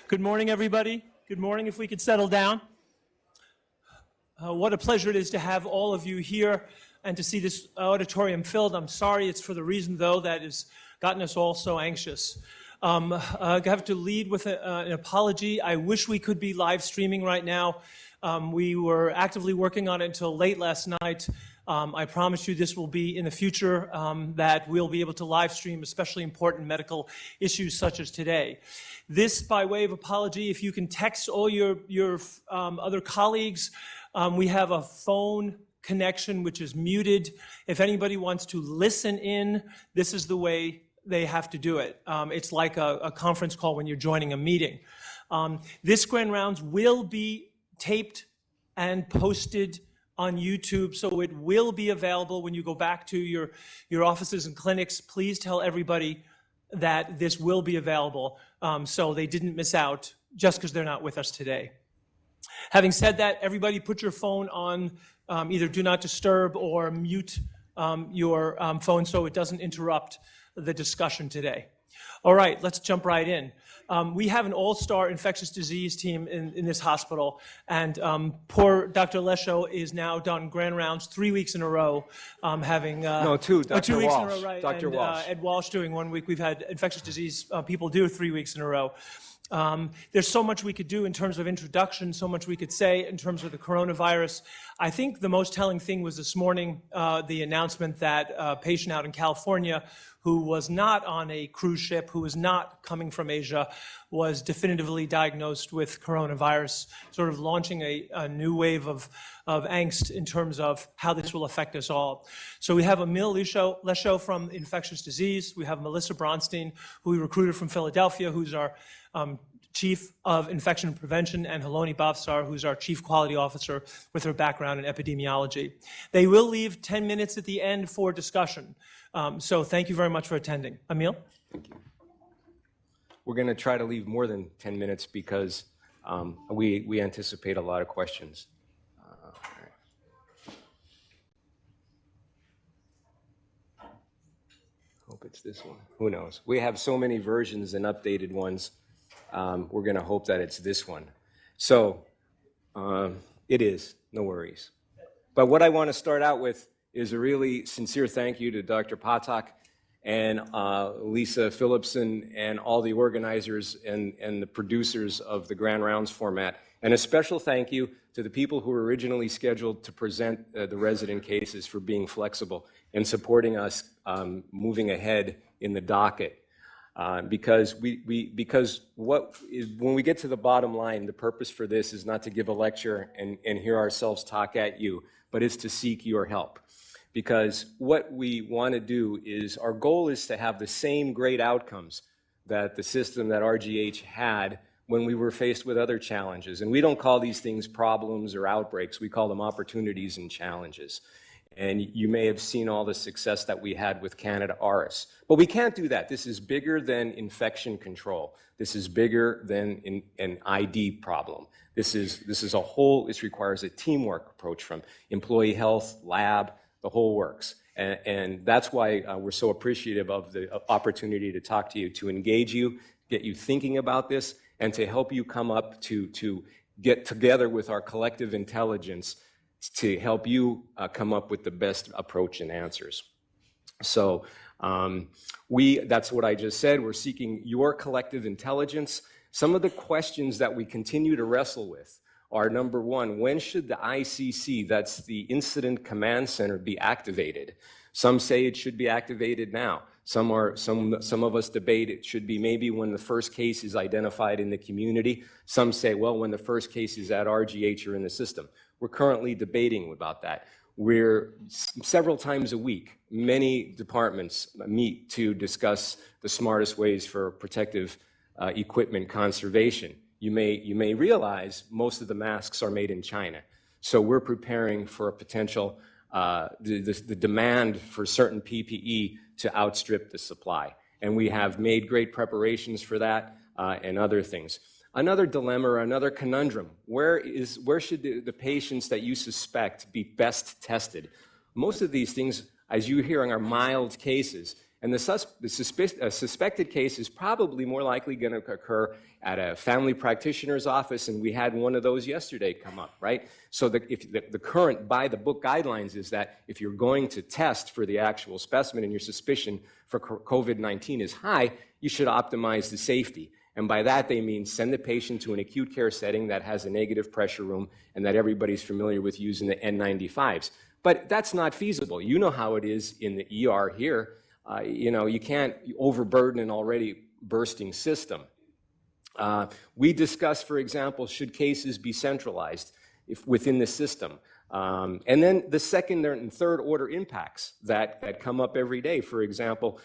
Good morning, everybody. Good morning, if we could settle down. What a pleasure it is to have all of you here and to see this auditorium filled. I'm sorry it's for the reason, though, that has gotten us all so anxious. I have to lead with an apology. I wish we could be live streaming right now. We were actively working on it until late last night. I promise you this will be in the future, that we'll be able to live stream especially important medical issues such as today. This, by way of apology, if you can text all your other colleagues. We have a phone connection which is muted. If anybody wants to listen in, this is the way they have to do it. It's like a conference call when you're joining a meeting. This Grand Rounds will be taped and posted on YouTube, so it will be available when you go back to your offices and clinics. Please tell everybody that this will be available, so they didn't miss out just because they're not with us today. Having said that, everybody put your phone on either Do Not Disturb or mute your phone so it doesn't interrupt the discussion today. All right, let's jump right in. We have an all-star infectious disease team in this hospital, and poor Dr. Lesho is now done grand rounds 3 weeks in a row, having... No, two. Dr. 2 weeks Walsh. in a row, right? Dr. Walsh. Ed Walsh doing 1 week. We've had infectious disease people do 3 weeks in a row. There's so much we could do in terms of introduction, so much we could say in terms of the coronavirus. I think the most telling thing was this morning, the announcement that a patient out in California who was not on a cruise ship, who was not coming from Asia, was definitively diagnosed with coronavirus, sort of launching a new wave of angst in terms of how this will affect us all. So we have Emil Lesho from infectious disease. We have Melissa Bronstein, who we recruited from Philadelphia, who's our Chief of Infection Prevention, and Haloni Bhavsar, who's our Chief Quality Officer with her background in epidemiology. They will leave 10 minutes at the end for discussion. So thank you very much for attending. Emil? Thank you. We're going to try to leave more than 10 minutes because we anticipate a lot of questions. All right. Hope it's this one. Who knows? We have so many versions and updated ones. We're going to hope that it's this one. So it is, no worries. But what I want to start out with is a really sincere thank you to Dr. Patak and Lisa Phillipson and all the organizers and the producers of the Grand Rounds format. And a special thank you to the people who were originally scheduled to present the resident cases for being flexible and supporting us moving ahead in the docket. Because when we get to the bottom line, the purpose for this is not to give a lecture and hear ourselves talk at you, but it's to seek your help. Because what we want to do is, our goal is to have the same great outcomes that the system that RGH had when we were faced with other challenges. And we don't call these things problems or outbreaks, we call them opportunities and challenges. And you may have seen all the success that we had with Canada ARIS. But we can't do that. This is bigger than infection control. This is bigger than an ID problem. This is a whole, this requires a teamwork approach from employee health, lab, the whole works. And that's why we're so appreciative of the opportunity to talk to you, to engage you, get you thinking about this, and to help you come up to get together with our collective intelligence to help you come up with the best approach and answers. So that's what I just said. We're seeking your collective intelligence. Some of the questions that we continue to wrestle with are, number one, when should the ICC, that's the Incident Command Center, be activated? Some say it should be activated now. Some of us debate it should be maybe when the first case is identified in the community. Some say, well, when the first case is at RGH or in the system. We're currently debating about that. We're several times a week, many departments meet to discuss the smartest ways for protective equipment conservation. You may realize most of the masks are made in China. So we're preparing for a potential, the demand for certain PPE to outstrip the supply. And we have made great preparations for that and other things. Another dilemma, or another conundrum, where should the patients that you suspect be best tested? Most of these things, as you're hearing, are mild cases. And the suspected case is probably more likely going to occur at a family practitioner's office, and we had one of those yesterday come up, right? So if the current by-the-book guidelines is that if you're going to test for the actual specimen and your suspicion for COVID-19 is high, you should optimize the safety. And by that, they mean send the patient to an acute care setting that has a negative pressure room and that everybody's familiar with using the N95s. But that's not feasible. You know how it is in the ER here. You can't overburden an already bursting system. We discussed, for example, should cases be centralized within the system? And then the second and third order impacts that come up every day. For example,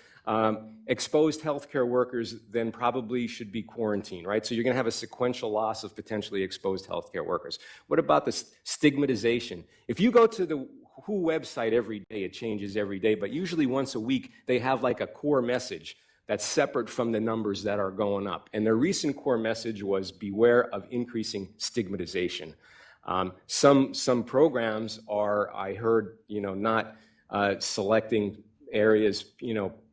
exposed healthcare workers then probably should be quarantined, right? So you're going to have a sequential loss of potentially exposed healthcare workers. What about the stigmatization? If you go to the WHO website every day, it changes every day, but usually once a week, they have like a core message that's separate from the numbers that are going up. And their recent core message was beware of increasing stigmatization. Some programs are, I heard, not selecting areas,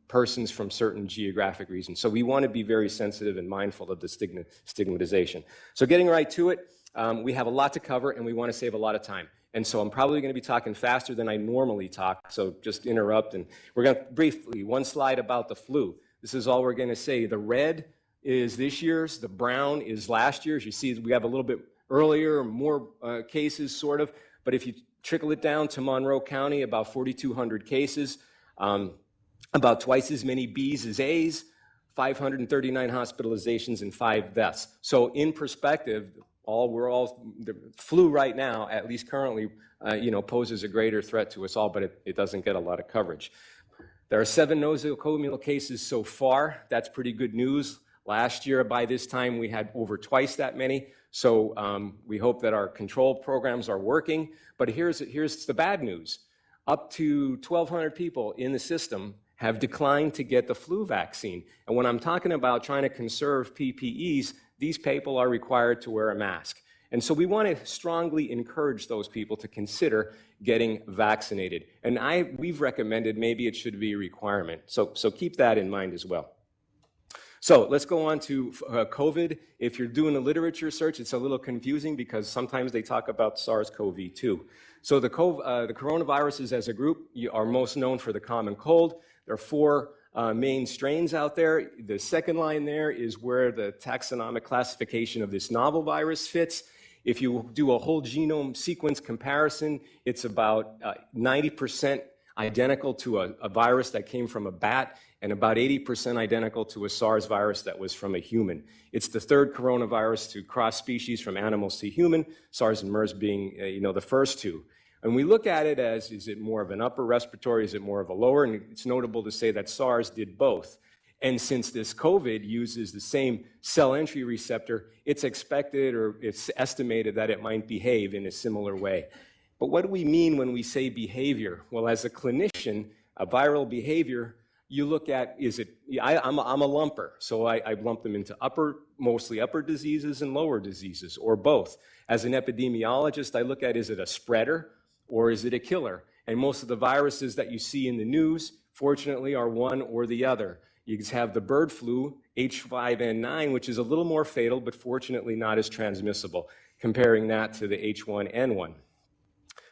persons from certain geographic regions. So we want to be very sensitive and mindful of the stigmatization. So getting right to it, we have a lot to cover and we want to save a lot of time. And so I'm probably going to be talking faster than I normally talk, so just interrupt. And we're going to briefly, one slide about the flu. This is all we're going to say. The red is this year's, the brown is last year's. You see we have a little bit earlier, more cases, sort of. But if you trickle it down to Monroe County, about 4,200 cases, about twice as many Bs as As, 539 hospitalizations and 5 deaths. So in perspective, the flu right now, at least currently, poses a greater threat to us all, but it doesn't get a lot of coverage. There are 7 nosocomial cases so far. That's pretty good news. Last year, by this time, we had over twice that many. So we hope that our control programs are working. But here's the bad news. Up to 1,200 people in the system have declined to get the flu vaccine. And when I'm talking about trying to conserve PPEs, these people are required to wear a mask. And so we want to strongly encourage those people to consider getting vaccinated. And we've recommended maybe it should be a requirement. So keep that in mind as well. So let's go on to COVID. If you're doing a literature search, it's a little confusing because sometimes they talk about SARS-CoV-2. So the coronaviruses as a group are most known for the common cold. There are 4 main strains out there. The second line there is where the taxonomic classification of this novel virus fits. If you do a whole genome sequence comparison, it's about 90% identical to a virus that came from a bat and about 80% identical to a SARS virus that was from a human. It's the 3rd coronavirus to cross species from animals to human, SARS and MERS being the first 2. And we look at it as, is it more of an upper respiratory, is it more of a lower? And it's notable to say that SARS did both. And since this COVID uses the same cell entry receptor, it's expected or it's estimated that it might behave in a similar way. But what do we mean when we say behavior? Well, as a clinician, a viral behavior, you look at, I'm a lumper, so I lump them into mostly upper diseases and lower diseases, or both. As an epidemiologist, I look at, is it a spreader or is it a killer? And most of the viruses that you see in the news, fortunately, are one or the other. You have the bird flu, H5N9, which is a little more fatal, but fortunately not as transmissible, comparing that to the H1N1.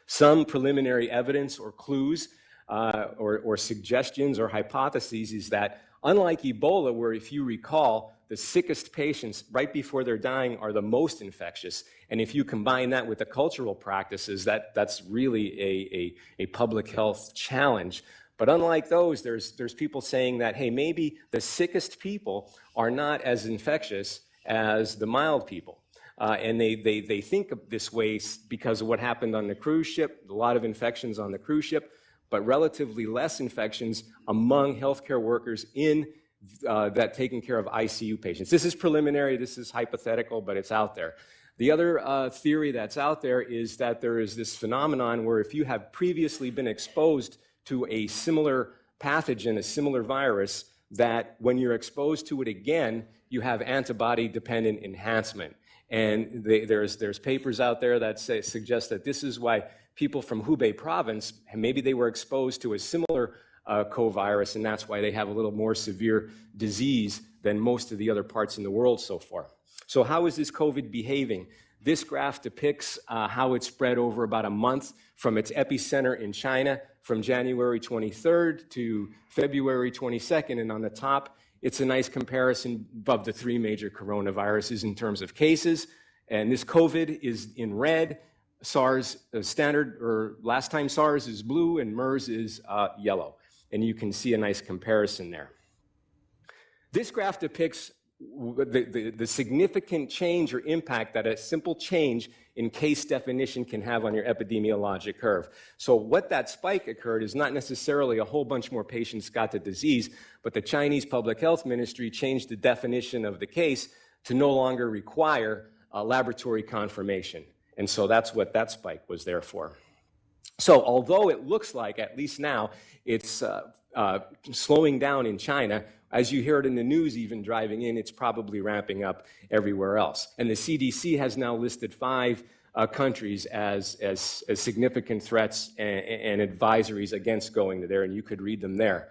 Some preliminary evidence or clues or suggestions or hypotheses is that unlike Ebola, where if you recall, the sickest patients right before they're dying are the most infectious. And if you combine that with the cultural practices, that's really a public health challenge. But unlike those, there's people saying that, hey, maybe the sickest people are not as infectious as the mild people. And they think of this way because of what happened on the cruise ship, a lot of infections on the cruise ship, but relatively less infections among healthcare workers in that taking care of ICU patients. This is preliminary, this is hypothetical, but it's out there. The other theory that's out there is that there is this phenomenon where if you have previously been exposed to a similar pathogen, a similar virus, that when you're exposed to it again, you have antibody-dependent enhancement. And there's papers out there that suggest that this is why people from Hubei province, maybe they were exposed to a similar co-virus, and that's why they have a little more severe disease than most of the other parts in the world so far. So how is this COVID behaving? This graph depicts how it spread over about a month from its epicenter in China from January 23rd to February 22nd, and on the top, it's a nice comparison of the three major coronaviruses in terms of cases, and this COVID is in red. SARS standard, or last time SARS is blue, and MERS is yellow. And you can see a nice comparison there. This graph depicts the significant change or impact that a simple change in case definition can have on your epidemiologic curve. So what that spike occurred is not necessarily a whole bunch more patients got the disease, but the Chinese Public Health Ministry changed the definition of the case to no longer require laboratory confirmation. And so that's what that spike was there for. So although it looks like, at least now, it's slowing down in China, as you hear it in the news even driving in, it's probably ramping up everywhere else. And the CDC has now listed 5 countries as significant threats and advisories against going there, and you could read them there.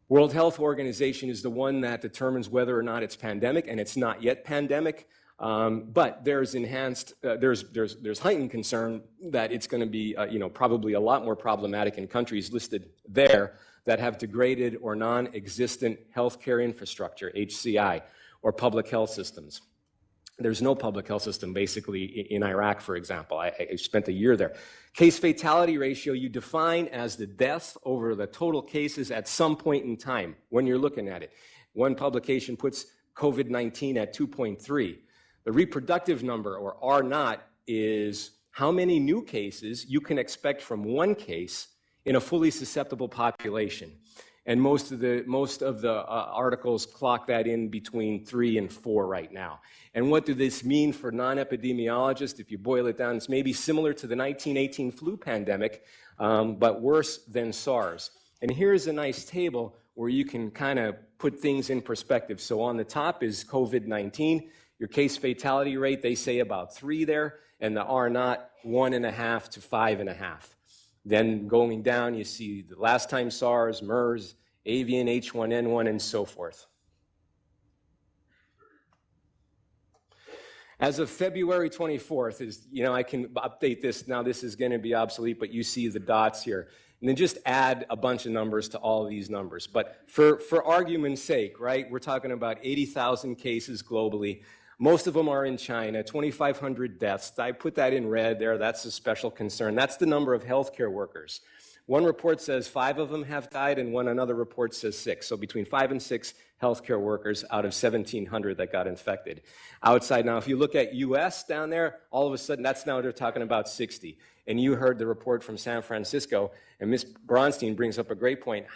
World Health Organization is the one that determines whether or not it's pandemic, and it's not yet pandemic. But there's there's heightened concern that it's going to be, probably a lot more problematic in countries listed there that have degraded or non-existent healthcare infrastructure, HCI, or public health systems. There's no public health system, basically, in Iraq, for example. I spent a year there. Case fatality ratio you define as the deaths over the total cases at some point in time when you're looking at it. One publication puts COVID-19 at 2.3. The reproductive number, or R naught, is how many new cases you can expect from one case in a fully susceptible population. And most of the articles clock that in between 3 and 4 right now. And what does this mean for non-epidemiologists? If you boil it down, it's maybe similar to the 1918 flu pandemic, but worse than SARS. And here's a nice table where you can kind of put things in perspective. So on the top is COVID-19. Your case fatality rate, they say about 3 there, and the R naught, 1.5 to 5.5. Then going down, you see the last time SARS, MERS, avian H1N1, and so forth. As of February 24th, I can update this. Now this is going to be obsolete, but you see the dots here. And then just add a bunch of numbers to all of these numbers. But for argument's sake, right, we're talking about 80,000 cases globally. Most of them are in China, 2,500 deaths. I put that in red there. That's a special concern. That's the number of healthcare workers. One report says 5 of them have died, and another report says 6. So between 5 and 6 healthcare workers out of 1,700 that got infected. Outside now, if you look at U.S. down there, all of a sudden, they're talking about 60. And you heard the report from San Francisco, and Ms. Bronstein brings up a great point.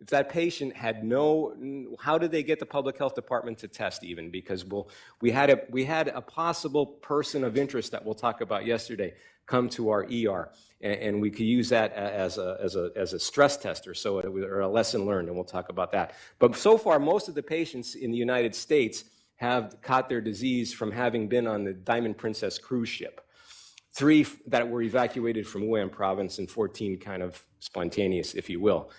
If that patient had how did they get the public health department to test even? Because we had a possible person of interest that we'll talk about yesterday come to our ER, and we could use that as a stress tester, or a lesson learned, and we'll talk about that. But so far, most of the patients in the United States have caught their disease from having been on the Diamond Princess cruise ship. 3 that were evacuated from Wuhan province, and 14 kind of spontaneous, if you will.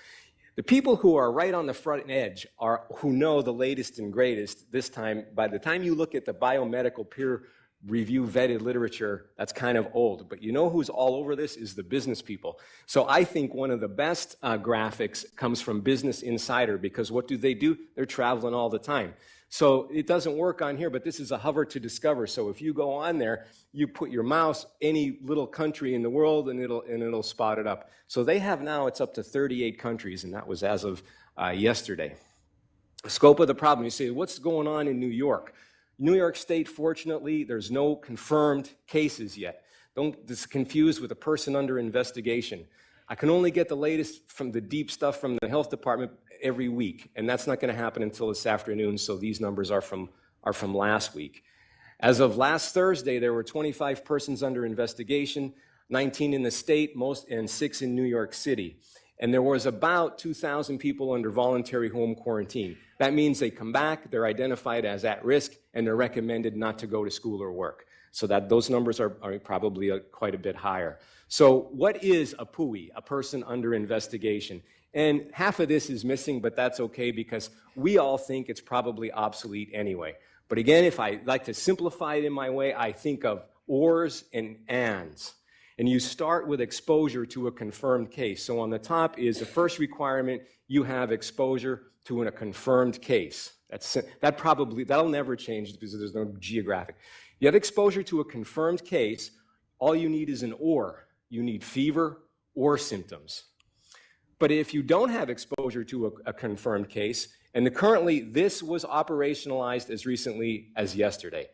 The people who are right on the front edge who know the latest and greatest this time. By the time you look at the biomedical peer review vetted literature, that's kind of old. But you know who's all over this is the business people. So I think one of the best graphics comes from Business Insider, because what do? They're traveling all the time. So it doesn't work on here, but this is a hover to discover. So if you go on there, you put your mouse, any little country in the world, and it'll spot it up. So they have now, it's up to 38 countries, and that was as of yesterday. The scope of the problem, you say, what's going on in New York? New York State, fortunately, there's no confirmed cases yet. Don't get confused with a person under investigation. I can only get the latest from the deep stuff from the health department every week, and that's not going to happen until this afternoon, so these numbers are from last week. As of last Thursday, there were 25 persons under investigation, 19 in the state, and 6 in New York City. and there was about 2,000 people under voluntary home quarantine. That means they come back, they're identified as at risk, and they're recommended not to go to school or work. So that those numbers are probably quite a bit higher. So what is a PUI, a person under investigation? And half of this is missing, but that's okay because we all think it's probably obsolete anyway. But again, if I like to simplify it in my way, I think of ors and ands. And you start with exposure to a confirmed case. So on the top is the first requirement, you have exposure to a confirmed case. That'll never change because there's no geographic. You have exposure to a confirmed case, all you need is an or. You need fever or symptoms. But if you don't have exposure to a confirmed case, and currently this was operationalized as recently as yesterday,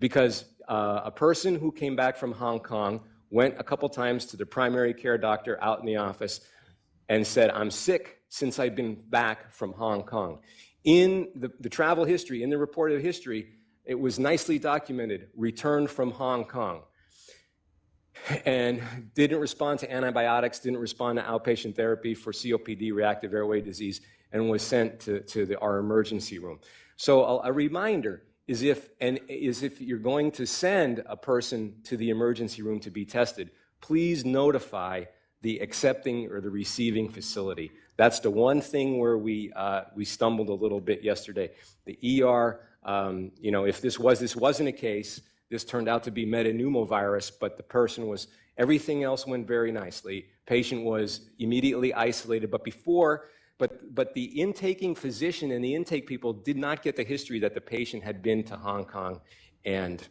because a person who came back from Hong Kong went a couple times to the primary care doctor out in the office and said, I'm sick since I've been back from Hong Kong. In the travel history, in the reported history, it was nicely documented, returned from Hong Kong, and didn't respond to antibiotics, didn't respond to outpatient therapy for COPD, reactive airway disease, and was sent to our emergency room. So a reminder is if you're going to send a person to the emergency room to be tested, please notify the accepting or the receiving facility. That's the one thing where we stumbled a little bit yesterday. The ER, if this wasn't a case, this turned out to be metapneumovirus, but the person was, everything else went very nicely. Patient was immediately isolated, but the intaking physician and the intake people did not get the history that the patient had been to Hong Kong and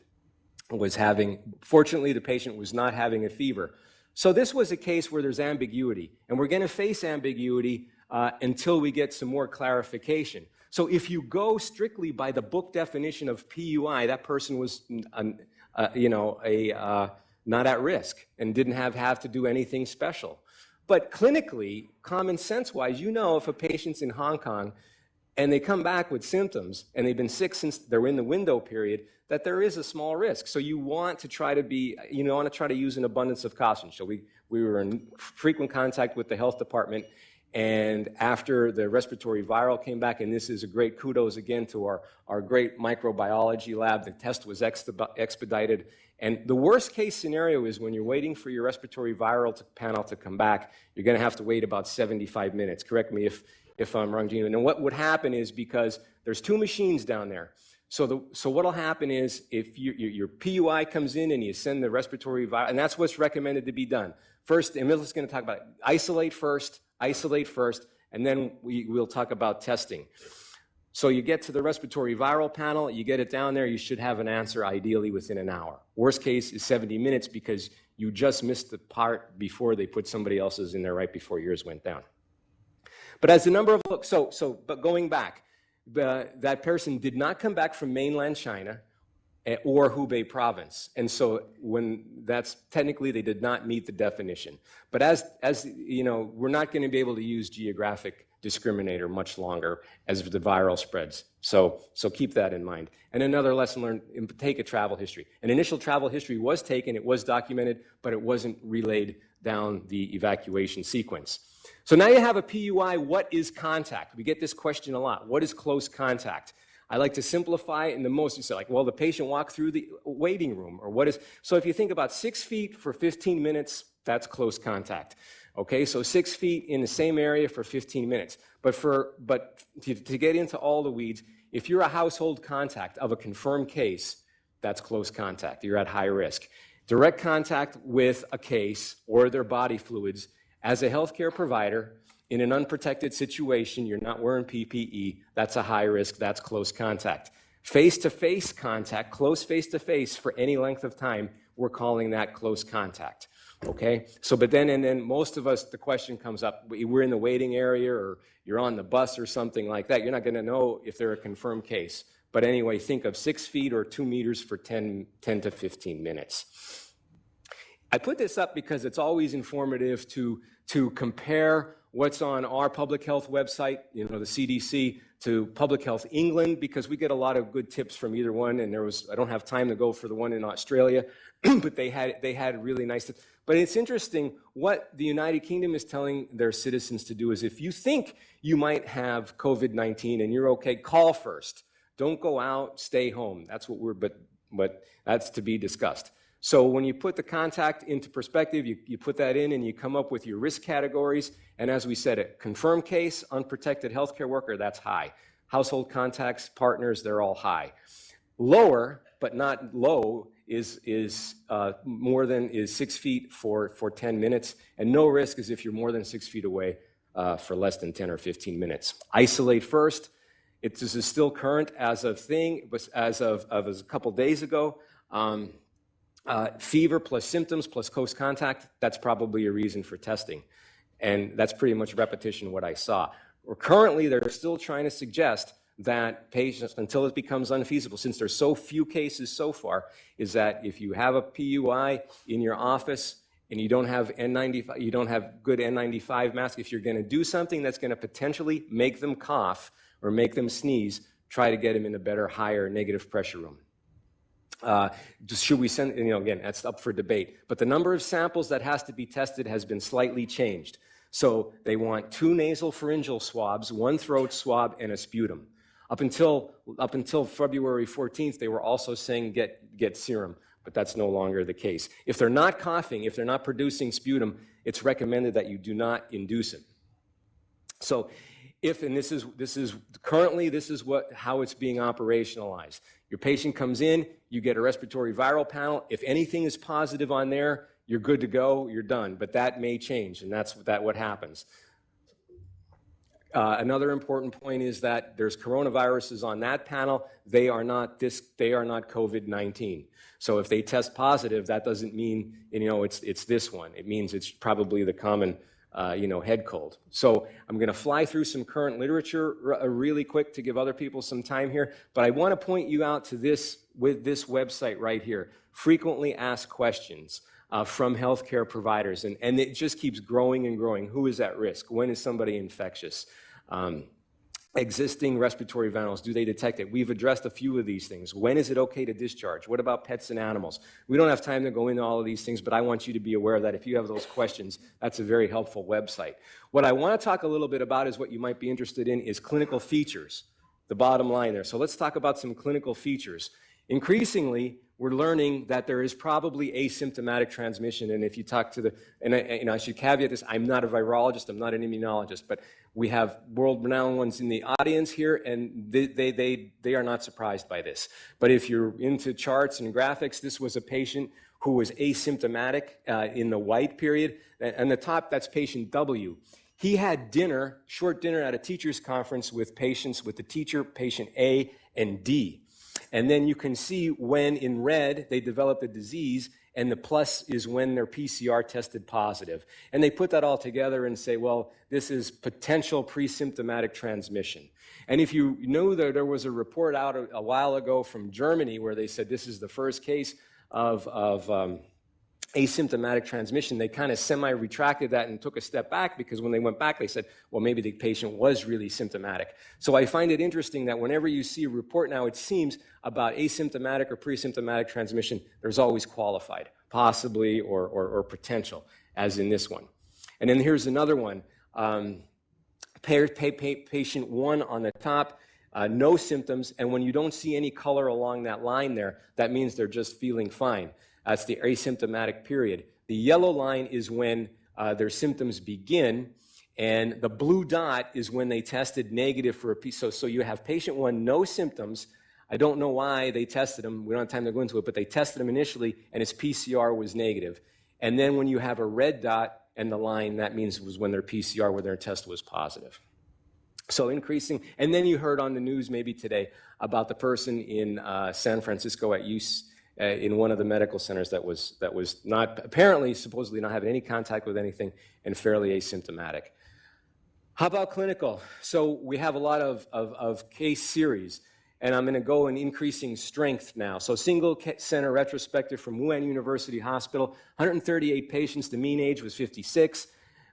fortunately the patient was not having a fever. So this was a case where there's ambiguity, and we're gonna face ambiguity until we get some more clarification. So if you go strictly by the book definition of PUI, that person was, not at risk and didn't have to do anything special. But clinically, common sense-wise, if a patient's in Hong Kong and they come back with symptoms and they've been sick since they're in the window period, that there is a small risk. So you want to try to use an abundance of caution. So we were in frequent contact with the health department. And after the respiratory viral came back, and this is a great kudos again to our great microbiology lab, the test was expedited. And the worst case scenario is when you're waiting for your respiratory viral panel to come back, you're gonna have to wait about 75 minutes. Correct me if I'm wrong, Gina. And what would happen is, because there's two machines down there, so what'll happen is if your PUI comes in and you send the respiratory viral, and that's what's recommended to be done. First, and Emily's gonna talk about it, isolate first, and then we'll talk about testing. So you get to the respiratory viral panel, you get it down there, you should have an answer ideally within an hour. Worst case is 70 minutes because you just missed the part before they put somebody else's in there right before yours went down. But as the number of, but going back, that person did not come back from mainland China or Hubei province. And so that's technically they did not meet the definition. But as we're not going to be able to use geographic discriminator much longer as the viral spreads. So keep that in mind. And another lesson learned, take a travel history. An initial travel history was taken, it was documented, but it wasn't relayed down the evacuation sequence. So now you have a PUI, what is contact? We get this question a lot. What is close contact? I like to simplify it in the most, you say like, well, the patient walked through the waiting room, or what is, so if you think about 6 feet for 15 minutes, that's close contact. Okay, so 6 feet in the same area for 15 minutes. But to get into all the weeds, if you're a household contact of a confirmed case, that's close contact. You're at high risk. Direct contact with a case or their body fluids as a healthcare provider in an unprotected situation, you're not wearing PPE, that's a high risk, that's close contact. Face-to-face contact, close face-to-face for any length of time, we're calling that close contact. Okay, but then most of us, the question comes up, we're in the waiting area or you're on the bus or something like that, you're not gonna know if they're a confirmed case. But anyway, think of 6 feet or 2 meters for 10 to 15 minutes. I put this up because it's always informative to compare what's on our public health website, the CDC, to Public Health England, because we get a lot of good tips from either one, and I don't have time to go for the one in Australia, but they had really nice tips. But it's interesting, what the United Kingdom is telling their citizens to do is, if you think you might have COVID-19 and you're okay, call first. Don't go out, stay home. That's what but that's to be discussed. So when you put the contact into perspective, you put that in and you come up with your risk categories. And as we said, a confirmed case, unprotected healthcare worker, that's high. Household contacts, partners, they're all high. Lower, but not low, is 6 feet for 10 minutes. And no risk is if you're more than 6 feet away for less than 10 or 15 minutes. Isolate first. This is still current as of a couple days ago. Fever plus symptoms plus close contact, that's probably a reason for testing. And that's pretty much repetition of what I saw. Or currently, they're still trying to suggest that patients, until it becomes unfeasible, since there's so few cases so far, is that if you have a PUI in your office and you don't have N95, you don't have good N95 mask, if you're going to do something that's going to potentially make them cough or make them sneeze, try to get them in a better, higher negative pressure room. Should we send, again, that's up for debate. But the number of samples that has to be tested has been slightly changed. So they want 2 nasal pharyngeal swabs, 1 throat swab, and a sputum. Up until February 14th, they were also saying get serum, but that's no longer the case. If they're not coughing, if they're not producing sputum, it's recommended that you do not induce it. So this is currently how it's being operationalized. Your patient comes in, you get a respiratory viral panel. If anything is positive on there, you're good to go, you're done. But that may change, and that's what happens. Another important point is that there's coronaviruses on that panel. They are not COVID-19. So if they test positive, that doesn't mean it's this one. It means it's probably the common head cold. So I'm going to fly through some current literature really quick to give other people some time here. But I want to point you out to this website right here. Frequently asked questions from healthcare providers, and it just keeps growing and growing. Who is at risk? When is somebody infectious? Existing respiratory virals, do they detect it? We've addressed a few of these things. When is it okay to discharge? What about pets and animals? We don't have time to go into all of these things, but I want you to be aware that if you have those questions, that's a very helpful website. What I want to talk a little bit about is what you might be interested in is clinical features, the bottom line there. So let's talk about some clinical features. Increasingly, we're learning that there is probably asymptomatic transmission, and if you talk to I should caveat this, I'm not a virologist, I'm not an immunologist, but we have world-renowned ones in the audience here, and they are not surprised by this. But if you're into charts and graphics, this was a patient who was asymptomatic in the white period, and the top, that's patient W. He had short dinner at a teacher's conference with patients with the teacher, patient A and D. And then you can see when in red they developed a disease, and the plus is when their PCR tested positive. And they put that all together and say, well, this is potential pre-symptomatic transmission. And if you know that there was a report out a while ago from Germany where they said this is the first case of asymptomatic transmission, they kind of semi-retracted that and took a step back, because when they went back, they said, well, maybe the patient was really symptomatic. So I find it interesting that whenever you see a report now, it seems about asymptomatic or pre-symptomatic transmission, there's always qualified, possibly or potential, as in this one. And then here's another one. Patient 1 on the top, no symptoms, and when you don't see any color along that line there, that means they're just feeling fine. That's the asymptomatic period. The yellow line is when their symptoms begin, and the blue dot is when they tested negative for a piece. So you have patient 1, no symptoms. I don't know why they tested him. We don't have time to go into it, but they tested him initially, and his PCR was negative. And then when you have a red dot and the line, that means it was when their PCR, when their test was positive. So increasing, and then you heard on the news maybe today about the person in San Francisco at in one of the medical centers that was not, apparently, supposedly not having any contact with anything and fairly asymptomatic. How about clinical? So we have a lot of case series, and I'm going to go in increasing strength now. So single center retrospective from Wuhan University Hospital, 138 patients, the mean age was 56.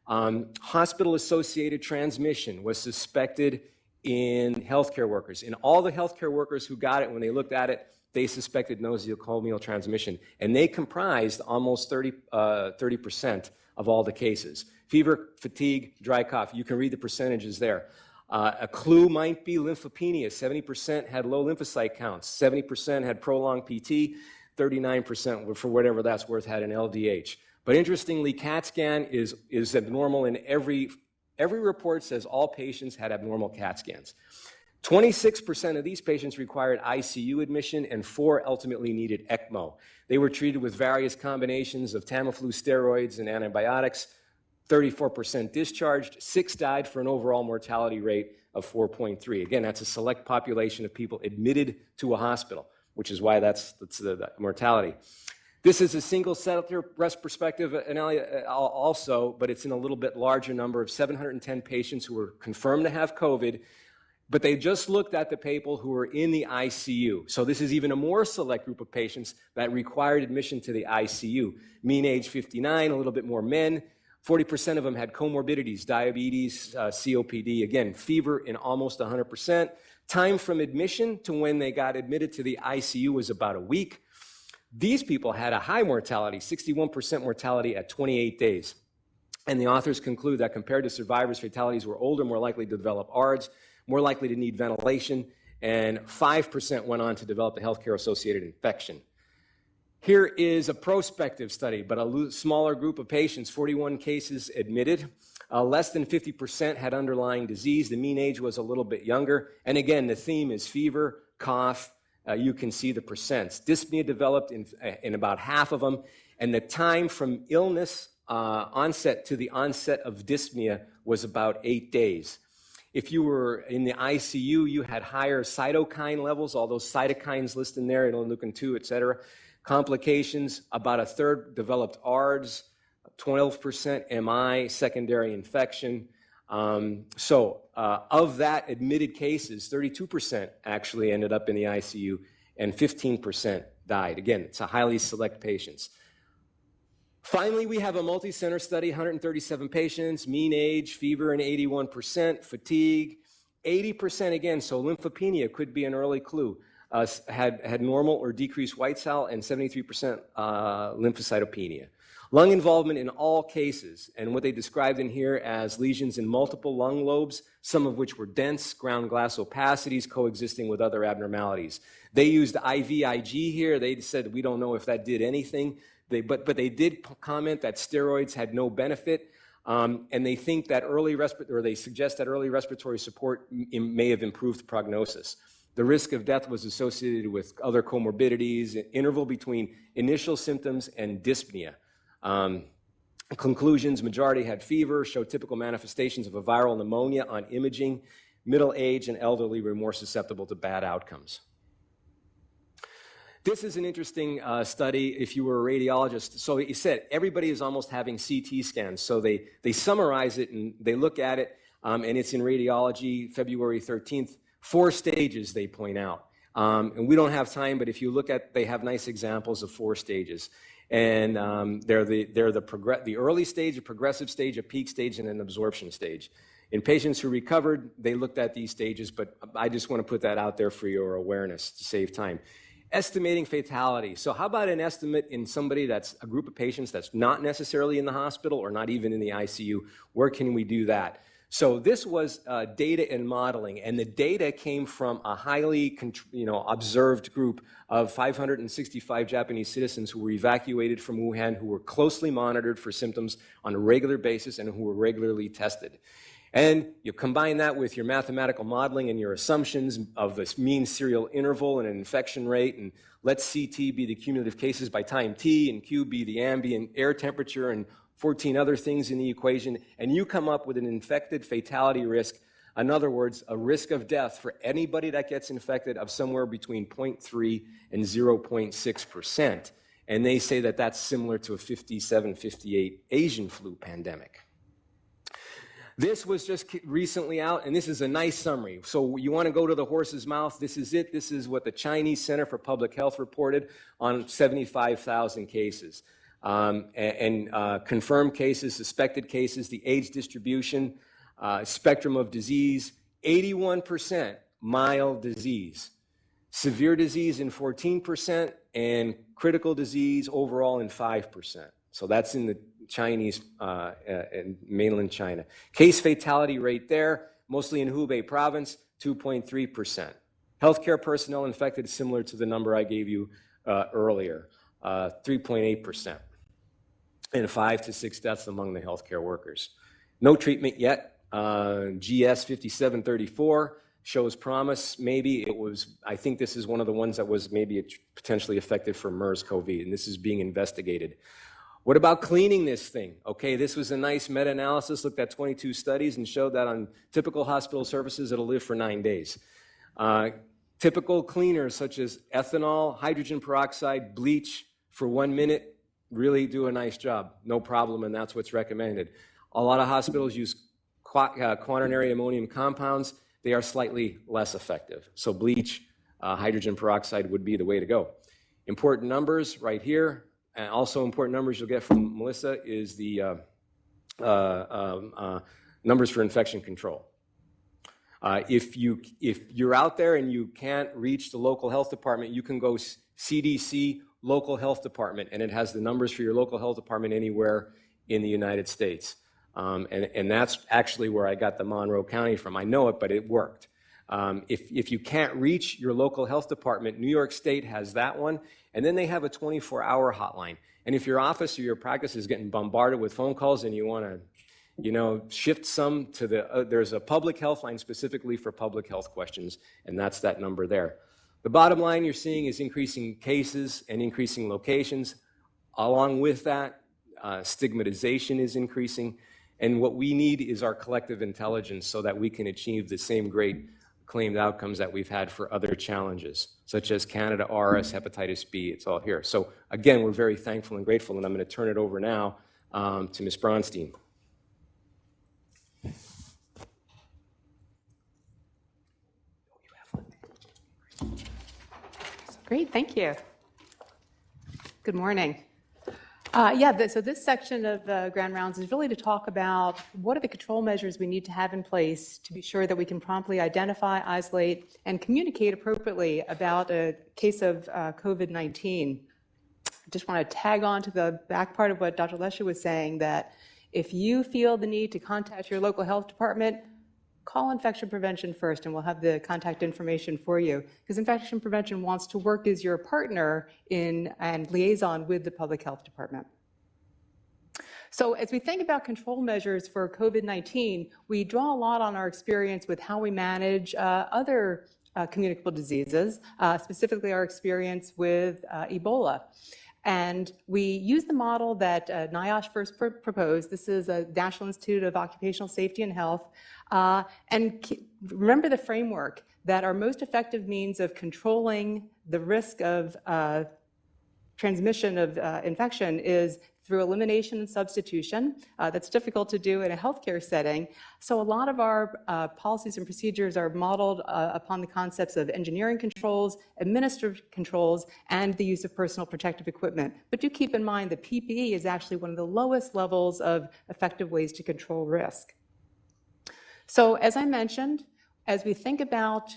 Hospital-associated transmission was suspected in healthcare workers. In all the healthcare workers who got it, when they looked at it, they suspected nosocomial transmission, and they comprised almost 30% of all the cases. Fever, fatigue, dry cough, you can read the percentages there. A clue might be lymphopenia. 70% had low lymphocyte counts, 70% had prolonged PT, 39%, for whatever that's worth, had an LDH. But interestingly, CAT scan is abnormal, and every report says all patients had abnormal CAT scans. 26% of these patients required ICU admission, and 4 ultimately needed ECMO. They were treated with various combinations of Tamiflu steroids and antibiotics. 34% discharged, 6 died for an overall mortality rate of 4.3. Again, that's a select population of people admitted to a hospital, which is why that's the mortality. This is a single center breast perspective also, but it's in a little bit larger number of 710 patients who were confirmed to have COVID, but they just looked at the people who were in the ICU. So this is even a more select group of patients that required admission to the ICU. Mean age 59, a little bit more men. 40% of them had comorbidities, diabetes, COPD, again, fever in almost 100%. Time from admission to when they got admitted to the ICU was about a week. These people had a high mortality, 61% mortality at 28 days. And the authors conclude that compared to survivors, fatalities were older, more likely to develop ARDS, more likely to need ventilation, and 5% went on to develop a healthcare-associated infection. Here is a prospective study, but a smaller group of patients, 41 cases admitted. Less than 50% had underlying disease. The mean age was a little bit younger. And again, the theme is fever, cough. You can see the percents. Dyspnea developed in about half of them, and the time from illness onset to the onset of dyspnea was about 8 days. If you were in the ICU, you had higher cytokine levels, all those cytokines listed in there, interleukin-2, et cetera. Complications, about a third developed ARDS, 12% MI, secondary infection. Of that admitted cases, 32% actually ended up in the ICU and 15% died. Again, it's a highly select patients. Finally, we have a multi-center study, 137 patients, mean age, fever in 81%, fatigue, 80% again, so lymphopenia could be an early clue. Had normal or decreased white cell, and 73% lymphocytopenia. Lung involvement in all cases, and what they described in here as lesions in multiple lung lobes, some of which were dense, ground glass opacities coexisting with other abnormalities. They used IVIG here. They said, we don't know if that did anything, but they did comment that steroids had no benefit, and they think that they suggest that early respiratory support may have improved prognosis. The risk of death was associated with other comorbidities, an interval between initial symptoms and dyspnea. Conclusions, majority had fever, showed typical manifestations of a viral pneumonia on imaging. Middle age and elderly were more susceptible to bad outcomes. This is an interesting study if you were a radiologist. So he said everybody is almost having CT scans. So they summarize it and they look at it, and it's in Radiology, February 13th. 4 stages they point out. And we don't have time, but if you look at, they have nice examples of 4 stages. And they're the early stage, a progressive stage, a peak stage, and an absorption stage. In patients who recovered, they looked at these stages, but I just want to put that out there for your awareness to save time. Estimating fatality. So how about an estimate in somebody that's a group of patients that's not necessarily in the hospital or not even in the ICU? Where can we do that? So this was data and modeling, and the data came from a highly observed group of 565 Japanese citizens who were evacuated from Wuhan, who were closely monitored for symptoms on a regular basis and who were regularly tested. And you combine that with your mathematical modeling and your assumptions of this mean serial interval and an infection rate, and let CT be the cumulative cases by time t, and Q be the ambient air temperature, and 14 other things in the equation, and you come up with an infected fatality risk. In other words, a risk of death for anybody that gets infected of somewhere between 0.3 and 0.6%. And they say that that's similar to a 57, 58 Asian flu pandemic. This was just recently out, and this is a nice summary. So you want to go to the horse's mouth, this is it. This is what the Chinese Center for Public Health reported on 75,000 cases. confirmed cases, suspected cases, the age distribution, spectrum of disease, 81% mild disease, severe disease in 14%, and critical disease overall in 5%. So that's in the Chinese, in mainland China. Case fatality rate there, mostly in Hubei province, 2.3%. Healthcare personnel infected, similar to the number I gave you earlier, 3.8%. And 5 to 6 deaths among the healthcare workers. No treatment yet. GS 5734 shows promise. Maybe it was, I think this is one of the ones that was maybe potentially effective for MERS-CoV, and this is being investigated. What about cleaning this thing? Okay, this was a nice meta-analysis, looked at 22 studies and showed that on typical hospital surfaces, it'll live for 9 days. Typical cleaners such as ethanol, hydrogen peroxide, bleach for 1 minute really do a nice job, no problem, and that's what's recommended. A lot of hospitals use quaternary ammonium compounds. They are slightly less effective. So bleach, hydrogen peroxide would be the way to go. Important numbers right here, and also important numbers you'll get from Melissa is the numbers for infection control. If you're out there and you can't reach the local health department, you can go CDC local health department, and it has the numbers for your local health department anywhere in the United States. And that's actually where I got the Monroe County from. I know it, but it worked. If you can't reach your local health department, New York State has that one, and then they have a 24-hour hotline. And if your office or your practice is getting bombarded with phone calls and you want to, shift some to the, there's a public health line specifically for public health questions, and that's that number there. The bottom line you're seeing is increasing cases and increasing locations. Along with that, stigmatization is increasing. And what we need is our collective intelligence so that we can achieve the same great claimed outcomes that we've had for other challenges, such as Canada, RS, hepatitis B. It's all here. So again, we're very thankful and grateful, and I'm going to turn it over now to Ms. Bronstein. Great, thank you. Good morning. So this section of Grand Rounds is really to talk about what are the control measures we need to have in place to be sure that we can promptly identify, isolate, and communicate appropriately about a case of COVID-19. I just want to tag on to the back part of what Dr. Lesho was saying, that if you feel the need to contact your local health department, call infection prevention first, and we'll have the contact information for you, because infection prevention wants to work as your partner in and liaison with the public health department. So as we think about control measures for COVID-19, we draw a lot on our experience with how we manage other communicable diseases, specifically our experience with Ebola. And we use the model that NIOSH first proposed. This is a National Institute of Occupational Safety and Health. And remember the framework that our most effective means of controlling the risk of transmission of infection is through elimination and substitution. That's difficult to do in a healthcare setting. So a lot of our policies and procedures are modeled upon the concepts of engineering controls, administrative controls, and the use of personal protective equipment. But do keep in mind that PPE is actually one of the lowest levels of effective ways to control risk. So as I mentioned, as we think about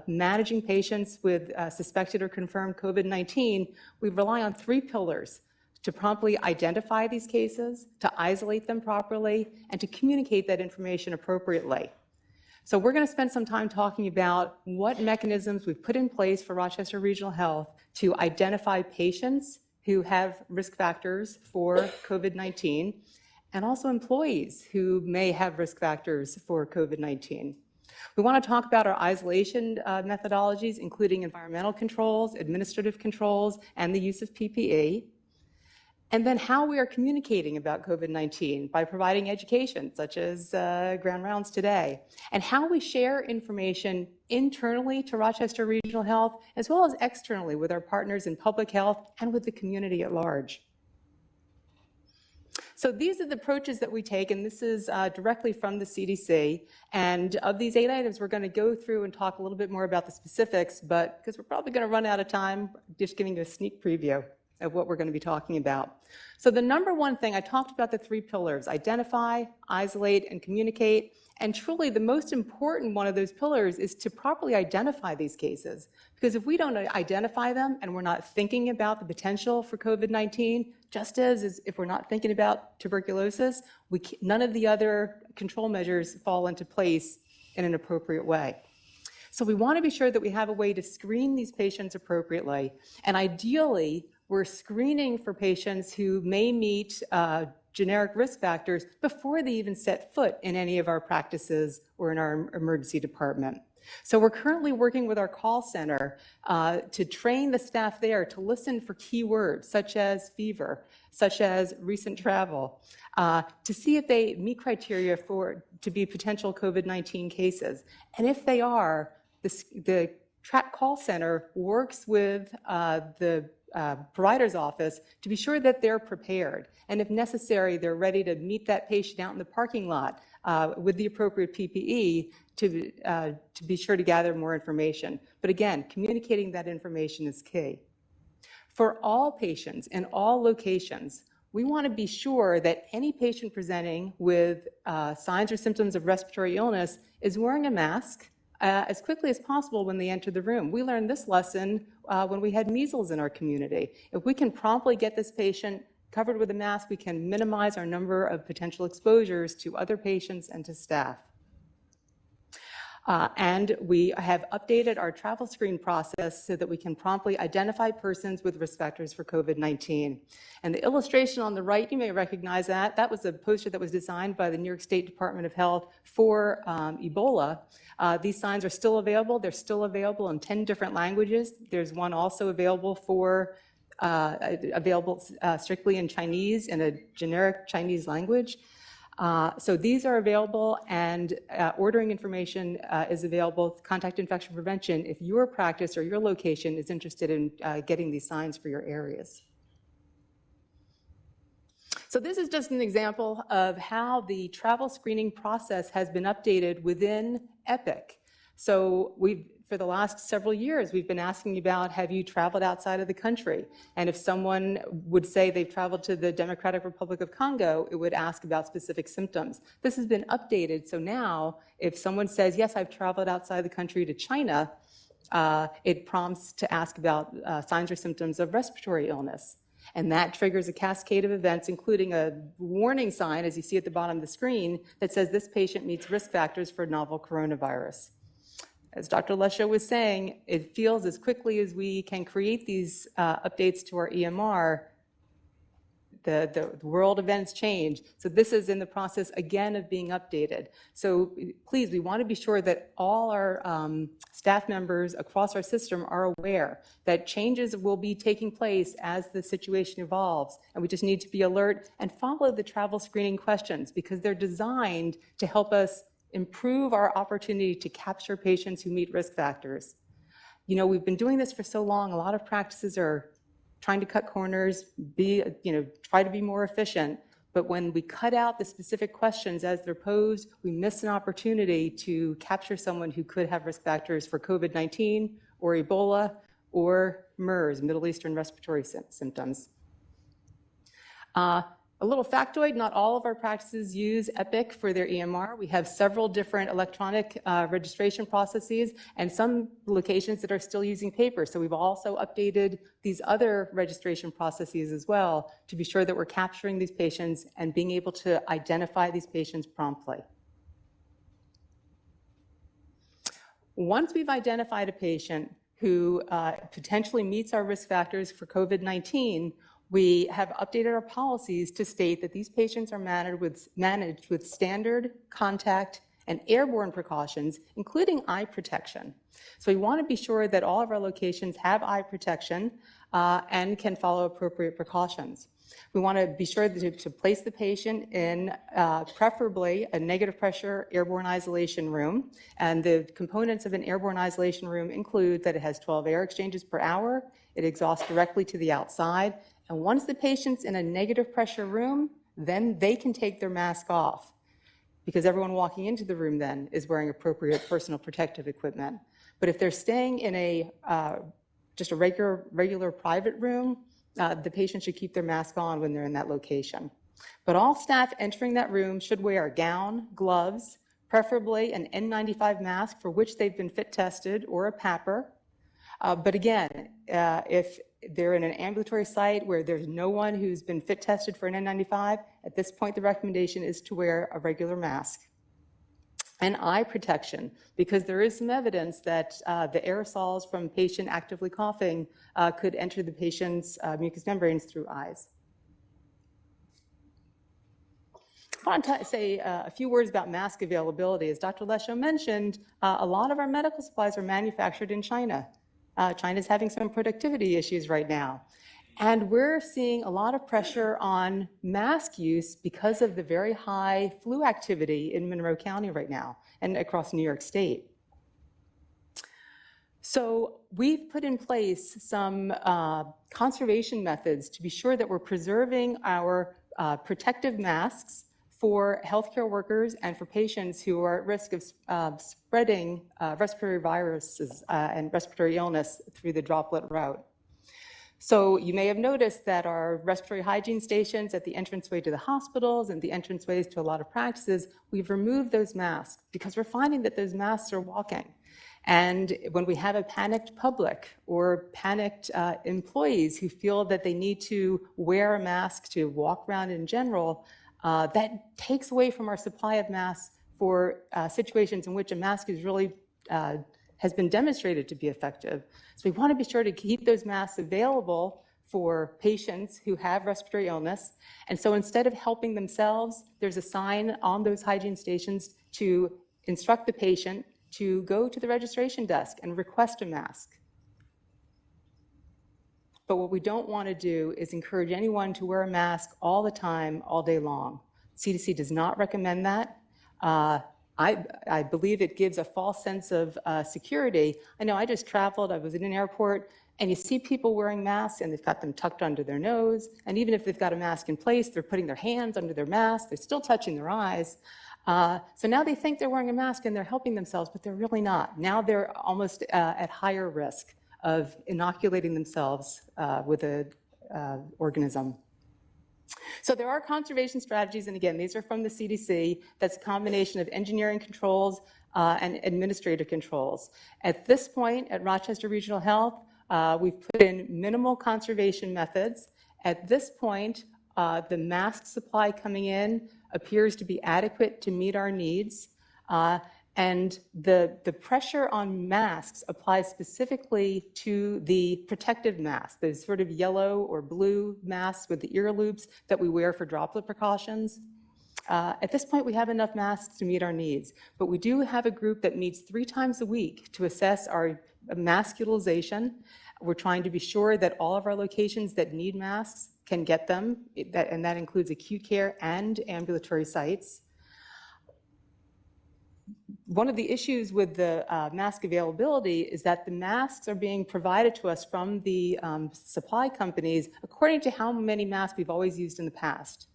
managing patients with suspected or confirmed COVID-19, we rely on 3 pillars: to promptly identify these cases, to isolate them properly, and to communicate that information appropriately. So we're going to spend some time talking about what mechanisms we've put in place for Rochester Regional Health to identify patients who have risk factors for COVID-19, and also employees who may have risk factors for COVID-19. We want to talk about our isolation methodologies, including environmental controls, administrative controls, and the use of PPE. And then how we are communicating about COVID-19 by providing education, such as Grand Rounds today, and how we share information internally to Rochester Regional Health, as well as externally with our partners in public health and with the community at large. So these are the approaches that we take, and this is directly from the CDC. And of these 8 items, we're going to go through and talk a little bit more about the specifics, but because we're probably going to run out of time, just giving you a sneak preview. of what we're going to be talking about. So the number one thing, I talked about the 3 pillars: identify, isolate, and communicate. And truly, the most important one of those pillars is to properly identify these cases. Because if we don't identify them and we're not thinking about the potential for COVID-19, just as if we're not thinking about tuberculosis, none of the other control measures fall into place in an appropriate way. So we want to be sure that we have a way to screen these patients appropriately. And ideally, we're screening for patients who may meet generic risk factors before they even set foot in any of our practices or in our emergency department. So we're currently working with our call center to train the staff there to listen for keywords such as fever, such as recent travel, to see if they meet criteria to be potential COVID-19 cases. And if they are, the call center works with the provider's office to be sure that they're prepared. And if necessary, they're ready to meet that patient out in the parking lot with the appropriate PPE to be sure to gather more information. But again, communicating that information is key. For all patients in all locations, we want to be sure that any patient presenting with signs or symptoms of respiratory illness is wearing a mask as quickly as possible when they enter the room. We learned this lesson when we had measles in our community. If we can promptly get this patient covered with a mask, we can minimize our number of potential exposures to other patients and to staff. And we have updated our travel screen process so that we can promptly identify persons with risk factors for COVID-19. And the illustration on the right, you may recognize that. That was a poster that was designed by the New York State Department of Health for Ebola. These signs are still available. They're still available in 10 different languages. There's one also available strictly in Chinese, in a generic Chinese language. So these are available, and ordering information is available, contact infection prevention, if your practice or your location is interested in getting these signs for your areas. So this is just an example of how the travel screening process has been updated within EPIC. So for the last several years, we've been asking about, have you traveled outside of the country? And if someone would say they've traveled to the Democratic Republic of Congo, it would ask about specific symptoms. This has been updated, so now if someone says, yes, I've traveled outside the country to China, it prompts to ask about signs or symptoms of respiratory illness. And that triggers a cascade of events, including a warning sign, as you see at the bottom of the screen, that says this patient meets risk factors for novel coronavirus. As Dr. Lesho was saying, it feels as quickly as we can create these updates to our EMR, the world events change. So this is in the process, again, of being updated. So please, we want to be sure that all our staff members across our system are aware that changes will be taking place as the situation evolves. And we just need to be alert and follow the travel screening questions, because they're designed to help us improve our opportunity to capture patients who meet risk factors. You know, we've been doing this for so long. A lot of practices are trying to cut corners, try to be more efficient. But when we cut out the specific questions as they're posed, we miss an opportunity to capture someone who could have risk factors for COVID-19 or Ebola or MERS, Middle Eastern Respiratory Symptoms. A little factoid, not all of our practices use EPIC for their EMR. We have several different electronic registration processes and some locations that are still using paper. So we've also updated these other registration processes as well to be sure that we're capturing these patients and being able to identify these patients promptly. Once we've identified a patient who potentially meets our risk factors for COVID-19, we have updated our policies to state that these patients are managed with standard, contact, and airborne precautions, including eye protection. So we want to be sure that all of our locations have eye protection and can follow appropriate precautions. We want to be sure to place the patient in preferably a negative pressure airborne isolation room. And the components of an airborne isolation room include that it has 12 air exchanges per hour, it exhausts directly to the outside, and once the patient's in a negative pressure room, then they can take their mask off, because everyone walking into the room then is wearing appropriate personal protective equipment. But if they're staying in just a regular private room, the patient should keep their mask on when they're in that location. But all staff entering that room should wear a gown, gloves, preferably an N95 mask for which they've been fit tested, or a PAPR. But again, if they're in an ambulatory site where there's no one who's been fit tested for an N95, at this point the recommendation is to wear a regular mask. And eye protection, because there is some evidence that the aerosols from patient actively coughing could enter the patient's mucous membranes through eyes. I want to say a few words about mask availability. As Dr. Lesho mentioned, a lot of our medical supplies are manufactured in China. China's having some productivity issues right now. And we're seeing a lot of pressure on mask use because of the very high flu activity in Monroe County right now and across New York State. So we've put in place some conservation methods to be sure that we're preserving our protective masks for healthcare workers and for patients who are at risk of spreading respiratory viruses and respiratory illness through the droplet route. So you may have noticed that our respiratory hygiene stations at the entranceway to the hospitals and the entranceways to a lot of practices, we've removed those masks because we're finding that those masks are walking. And when we have a panicked public or panicked employees who feel that they need to wear a mask to walk around in general, that takes away from our supply of masks for situations in which a mask is really has been demonstrated to be effective. So we want to be sure to keep those masks available for patients who have respiratory illness. And so instead of helping themselves, there's a sign on those hygiene stations to instruct the patient to go to the registration desk and request a mask. But what we don't want to do is encourage anyone to wear a mask all the time, all day long. CDC does not recommend that. I believe it gives a false sense of security. I know I just traveled, I was in an airport, and you see people wearing masks and they've got them tucked under their nose. And even if they've got a mask in place, they're putting their hands under their mask, they're still touching their eyes. So now they think they're wearing a mask and they're helping themselves, but they're really not. Now they're almost at higher risk of inoculating themselves with an organism. So there are conservation strategies, and again, these are from the CDC. That's a combination of engineering controls and administrative controls. At this point, at Rochester Regional Health, we've put in minimal conservation methods. At this point, the mask supply coming in appears to be adequate to meet our needs. And the pressure on masks applies specifically to the protective masks, those sort of yellow or blue masks with the ear loops that we wear for droplet precautions. At this point, we have enough masks to meet our needs, but we do have a group that meets 3 times a week to assess our mask utilization. We're trying to be sure that all of our locations that need masks can get them, and that includes acute care and ambulatory sites. One of the issues with the mask availability is that the masks are being provided to us from the supply companies according to how many masks we've always used in the past.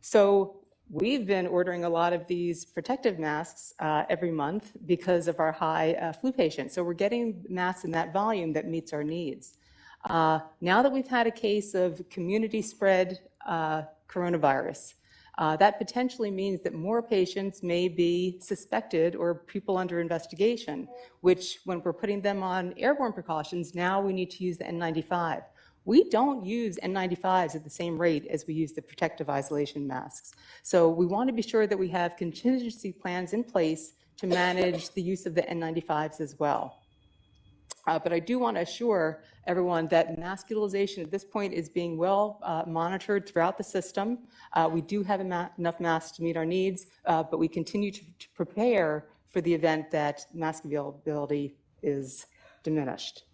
So we've been ordering a lot of these protective masks every month because of our high flu patients. So we're getting masks in that volume that meets our needs. Now that we've had a case of community spread coronavirus, that potentially means that more patients may be suspected or people under investigation, which when we're putting them on airborne precautions, now we need to use the N95. We don't use N95s at the same rate as we use the protective isolation masks. So we want to be sure that we have contingency plans in place to manage the use of the N95s as well. But I do want to assure everyone that mask utilization at this point is being well monitored throughout the system. We do have enough masks to meet our needs, but we continue to prepare for the event that mask availability is diminished.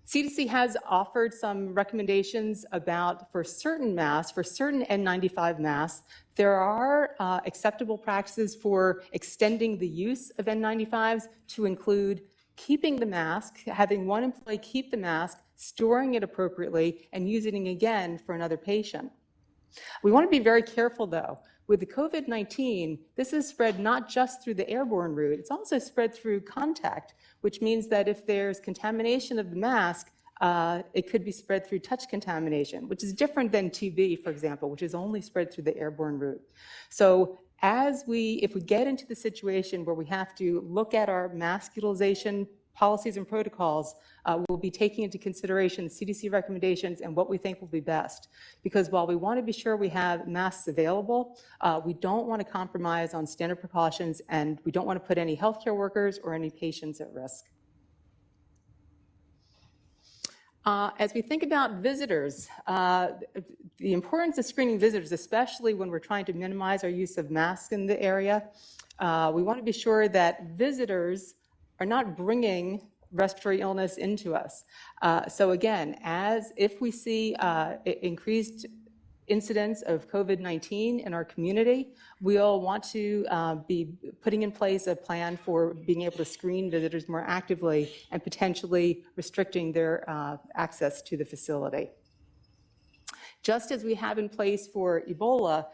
CDC has offered some recommendations about, for certain masks, for certain N95 masks, there are acceptable practices for extending the use of N95s to include keeping the mask, having one employee keep the mask, storing it appropriately, and using it again for another patient. We want to be very careful, though. With the COVID-19, this is spread not just through the airborne route, it's also spread through contact, which means that if there's contamination of the mask, it could be spread through touch contamination, which is different than TB, for example, which is only spread through the airborne route. So if we get into the situation where we have to look at our mask utilization policies and protocols, we'll be taking into consideration the CDC recommendations and what we think will be best. Because while we want to be sure we have masks available, we don't want to compromise on standard precautions, and we don't want to put any healthcare workers or any patients at risk. As we think about visitors, the importance of screening visitors, especially when we're trying to minimize our use of masks in the area, we want to be sure that visitors are not bringing respiratory illness into us. So again, if we see increased incidence of COVID-19 in our community, we'll want to be putting in place a plan for being able to screen visitors more actively and potentially restricting their access to the facility. Just as we have in place for Ebola,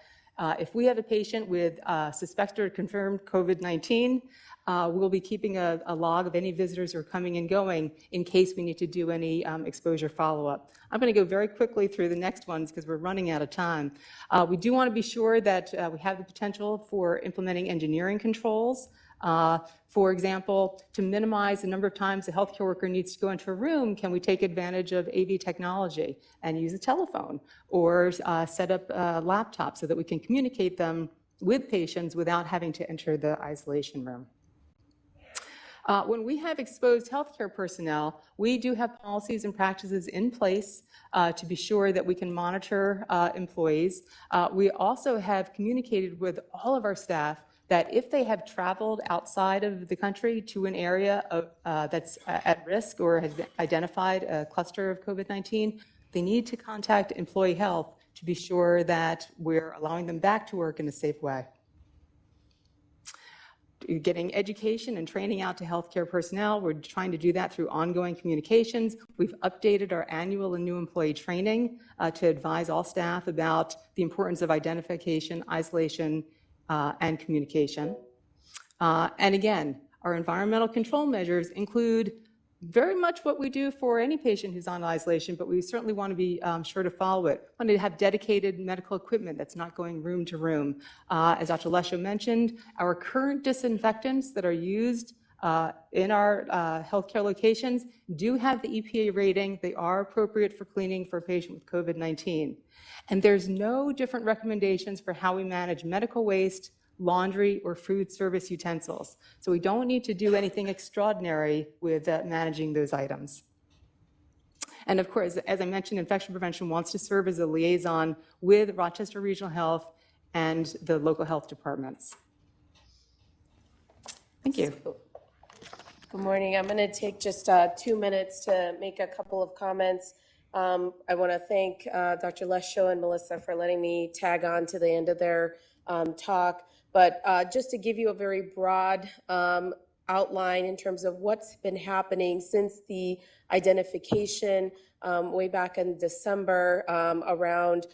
if we have a patient with suspected or confirmed COVID-19, we'll be keeping a log of any visitors who are coming and going in case we need to do any exposure follow-up. I'm going to go very quickly through the next ones because we're running out of time. We do want to be sure that we have the potential for implementing engineering controls. For example, to minimize the number of times a healthcare worker needs to go into a room, can we take advantage of AV technology and use a telephone or set up a laptop so that we can communicate them with patients without having to enter the isolation room? When we have exposed healthcare personnel, we do have policies and practices in place to be sure that we can monitor employees. We also have communicated with all of our staff that if they have traveled outside of the country to an area that's at risk or has identified a cluster of COVID-19, they need to contact employee health to be sure that we're allowing them back to work in a safe way. Getting education and training out to healthcare personnel, we're trying to do that through ongoing communications. We've updated our annual and new employee training to advise all staff about the importance of identification, isolation, and communication. And again, our environmental control measures include very much what we do for any patient who's on isolation, but we certainly want to be sure to follow it. We want to have dedicated medical equipment that's not going room to room. As Dr. Lesho mentioned, our current disinfectants that are used in our healthcare locations do have the EPA rating. They are appropriate for cleaning for a patient with COVID-19. And there's no different recommendations for how we manage medical waste, laundry, or food service utensils. So we don't need to do anything extraordinary with managing those items. And of course, as I mentioned, infection prevention wants to serve as a liaison with Rochester Regional Health and the local health departments. Thank you. Good morning. I'm going to take just 2 minutes to make a couple of comments. I want to thank Dr. Lesho and Melissa for letting me tag on to the end of their talk. But just to give you a very broad outline in terms of what's been happening since the identification way back in December around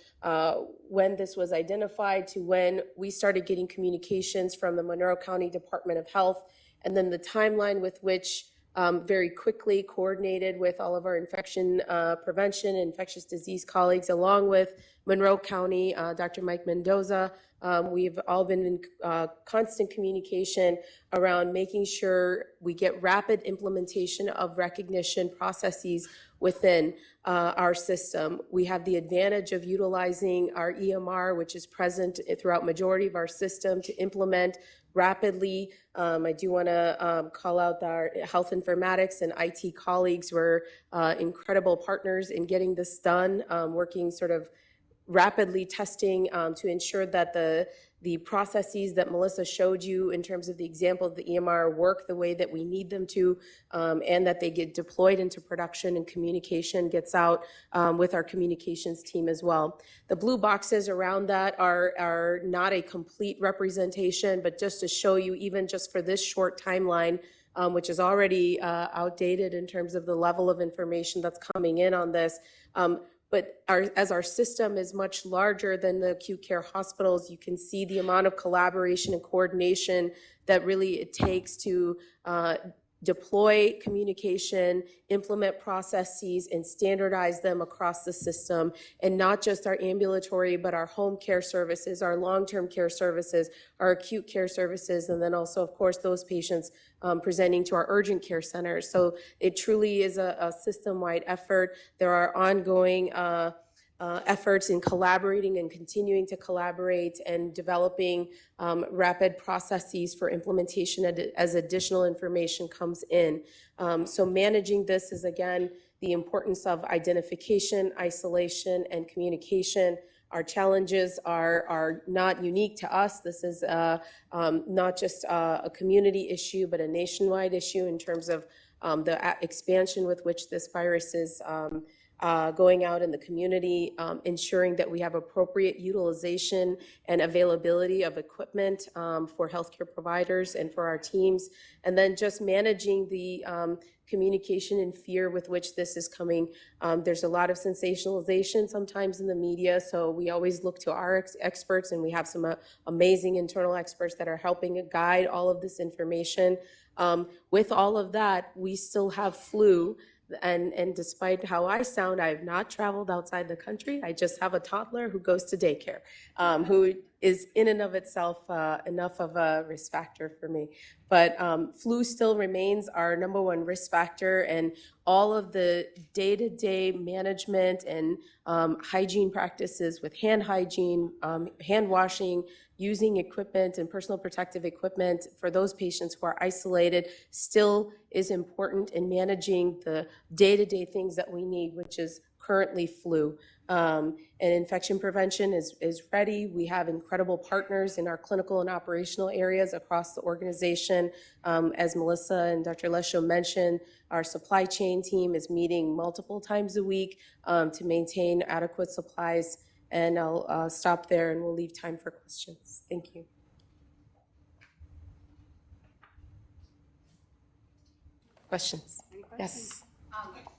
when this was identified to when we started getting communications from the Monroe County Department of Health, and then the timeline with which very quickly coordinated with all of our infection prevention and infectious disease colleagues, along with Monroe County, Dr. Mike Mendoza. We've all been in constant communication around making sure we get rapid implementation of recognition processes within our system. We have the advantage of utilizing our EMR, which is present throughout majority of our system, to implement rapidly. I do want to call out our health informatics and IT colleagues were incredible partners in getting this done, working sort of rapidly testing to ensure that the processes that Melissa showed you in terms of the example of the EMR work the way that we need them to, and that they get deployed into production and communication gets out with our communications team as well. The blue boxes around that are not a complete representation, but just to show you, even just for this short timeline, which is already outdated in terms of the level of information that's coming in on this. But as our system is much larger than the acute care hospitals, you can see the amount of collaboration and coordination that really it takes to deploy communication, implement processes, and standardize them across the system, and not just our ambulatory, but our home care services, our long-term care services, our acute care services, and then also, of course, those patients presenting to our urgent care centers. So it truly is a system-wide effort. There are ongoing efforts in collaborating and continuing to collaborate and developing rapid processes for implementation as additional information comes in. So managing this is, again, the importance of identification, isolation, and communication. Our challenges are not unique to us. This is not just a community issue, but a nationwide issue in terms of the expansion with which this virus is going out in the community, ensuring that we have appropriate utilization and availability of equipment for healthcare providers and for our teams, and then just managing the communication and fear with which this is coming. There's a lot of sensationalization sometimes in the media, so we always look to our experts, and we have some amazing internal experts that are helping guide all of this information. With all of that, we still have flu. And despite how I sound, I have not traveled outside the country. I just have a toddler who goes to daycare, who is in and of itself enough of a risk factor for me. But flu still remains our number one risk factor, and all of the day-to-day management and hygiene practices with hand hygiene, hand washing, using equipment and personal protective equipment for those patients who are isolated still is important in managing the day-to-day things that we need, which is currently flu. And infection prevention is ready. We have incredible partners in our clinical and operational areas across the organization. As Melissa and Dr. Lesho mentioned, our supply chain team is meeting multiple times a week to maintain adequate supplies. And I'll stop there, and we'll leave time for questions. Thank you. Questions? Yes.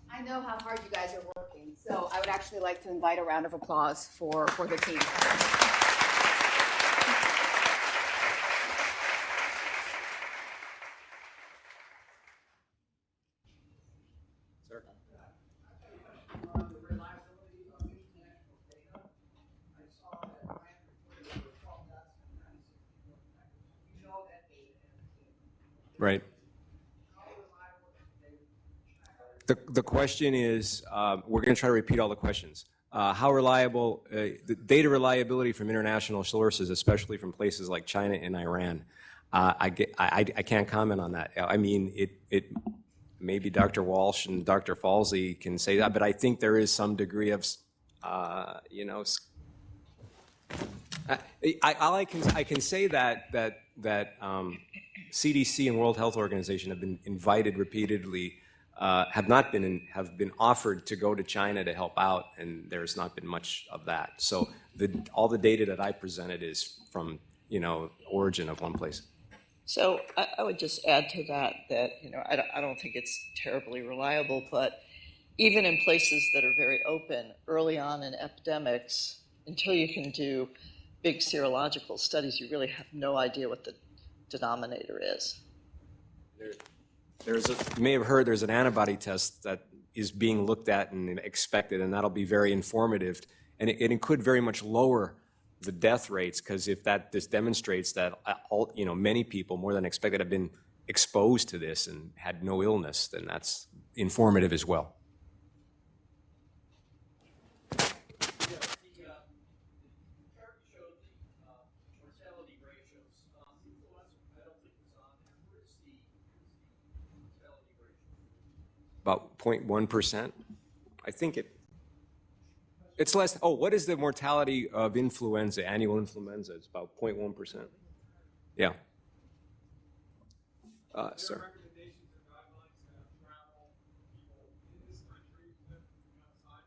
I know how hard you guys are working, so I would actually like to invite a round of applause for the team. Right. The question is, we're going to try to repeat all the questions. How reliable, the data reliability from international sources, especially from places like China and Iran, I can't comment on that. I mean, it maybe Dr. Walsh and Dr. Falsey can say that, but I think there is some degree of, you know, I can say that CDC and World Health Organization have been invited repeatedly, have been offered to go to China to help out, and there's not been much of that. So all the data that I presented is from, you know, origin of one place. So I would just add to that you know, I don't think it's terribly reliable, but even in places that are very open early on in epidemics, until you can do big serological studies, you really have no idea what the denominator is. You may have heard there's an antibody test that is being looked at and expected, and that'll be very informative. And it could very much lower the death rates, because if this demonstrates that you know, many people, more than expected, have been exposed to this and had no illness, then that's informative as well. About 0.1%. I think it's less. Oh, what is the mortality of influenza, annual influenza? It's about 0.1%. Yeah. Sir.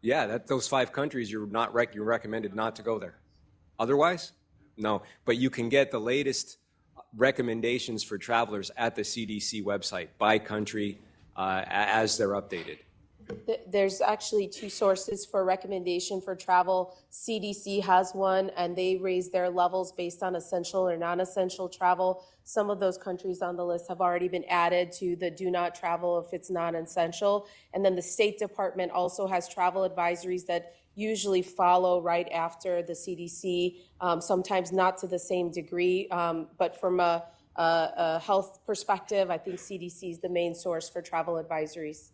Yeah, those 5 countries, you're recommended not to go there. Otherwise, no. But you can get the latest recommendations for travelers at the CDC website by country, as they're updated. There's actually two sources for recommendation for travel. CDC has one, and they raise their levels based on essential or non-essential travel. Some of those countries on the list have already been added to the do not travel if it's non-essential. And then the State Department also has travel advisories that usually follow right after the CDC, sometimes not to the same degree, but from a health perspective, I think CDC is the main source for travel advisories.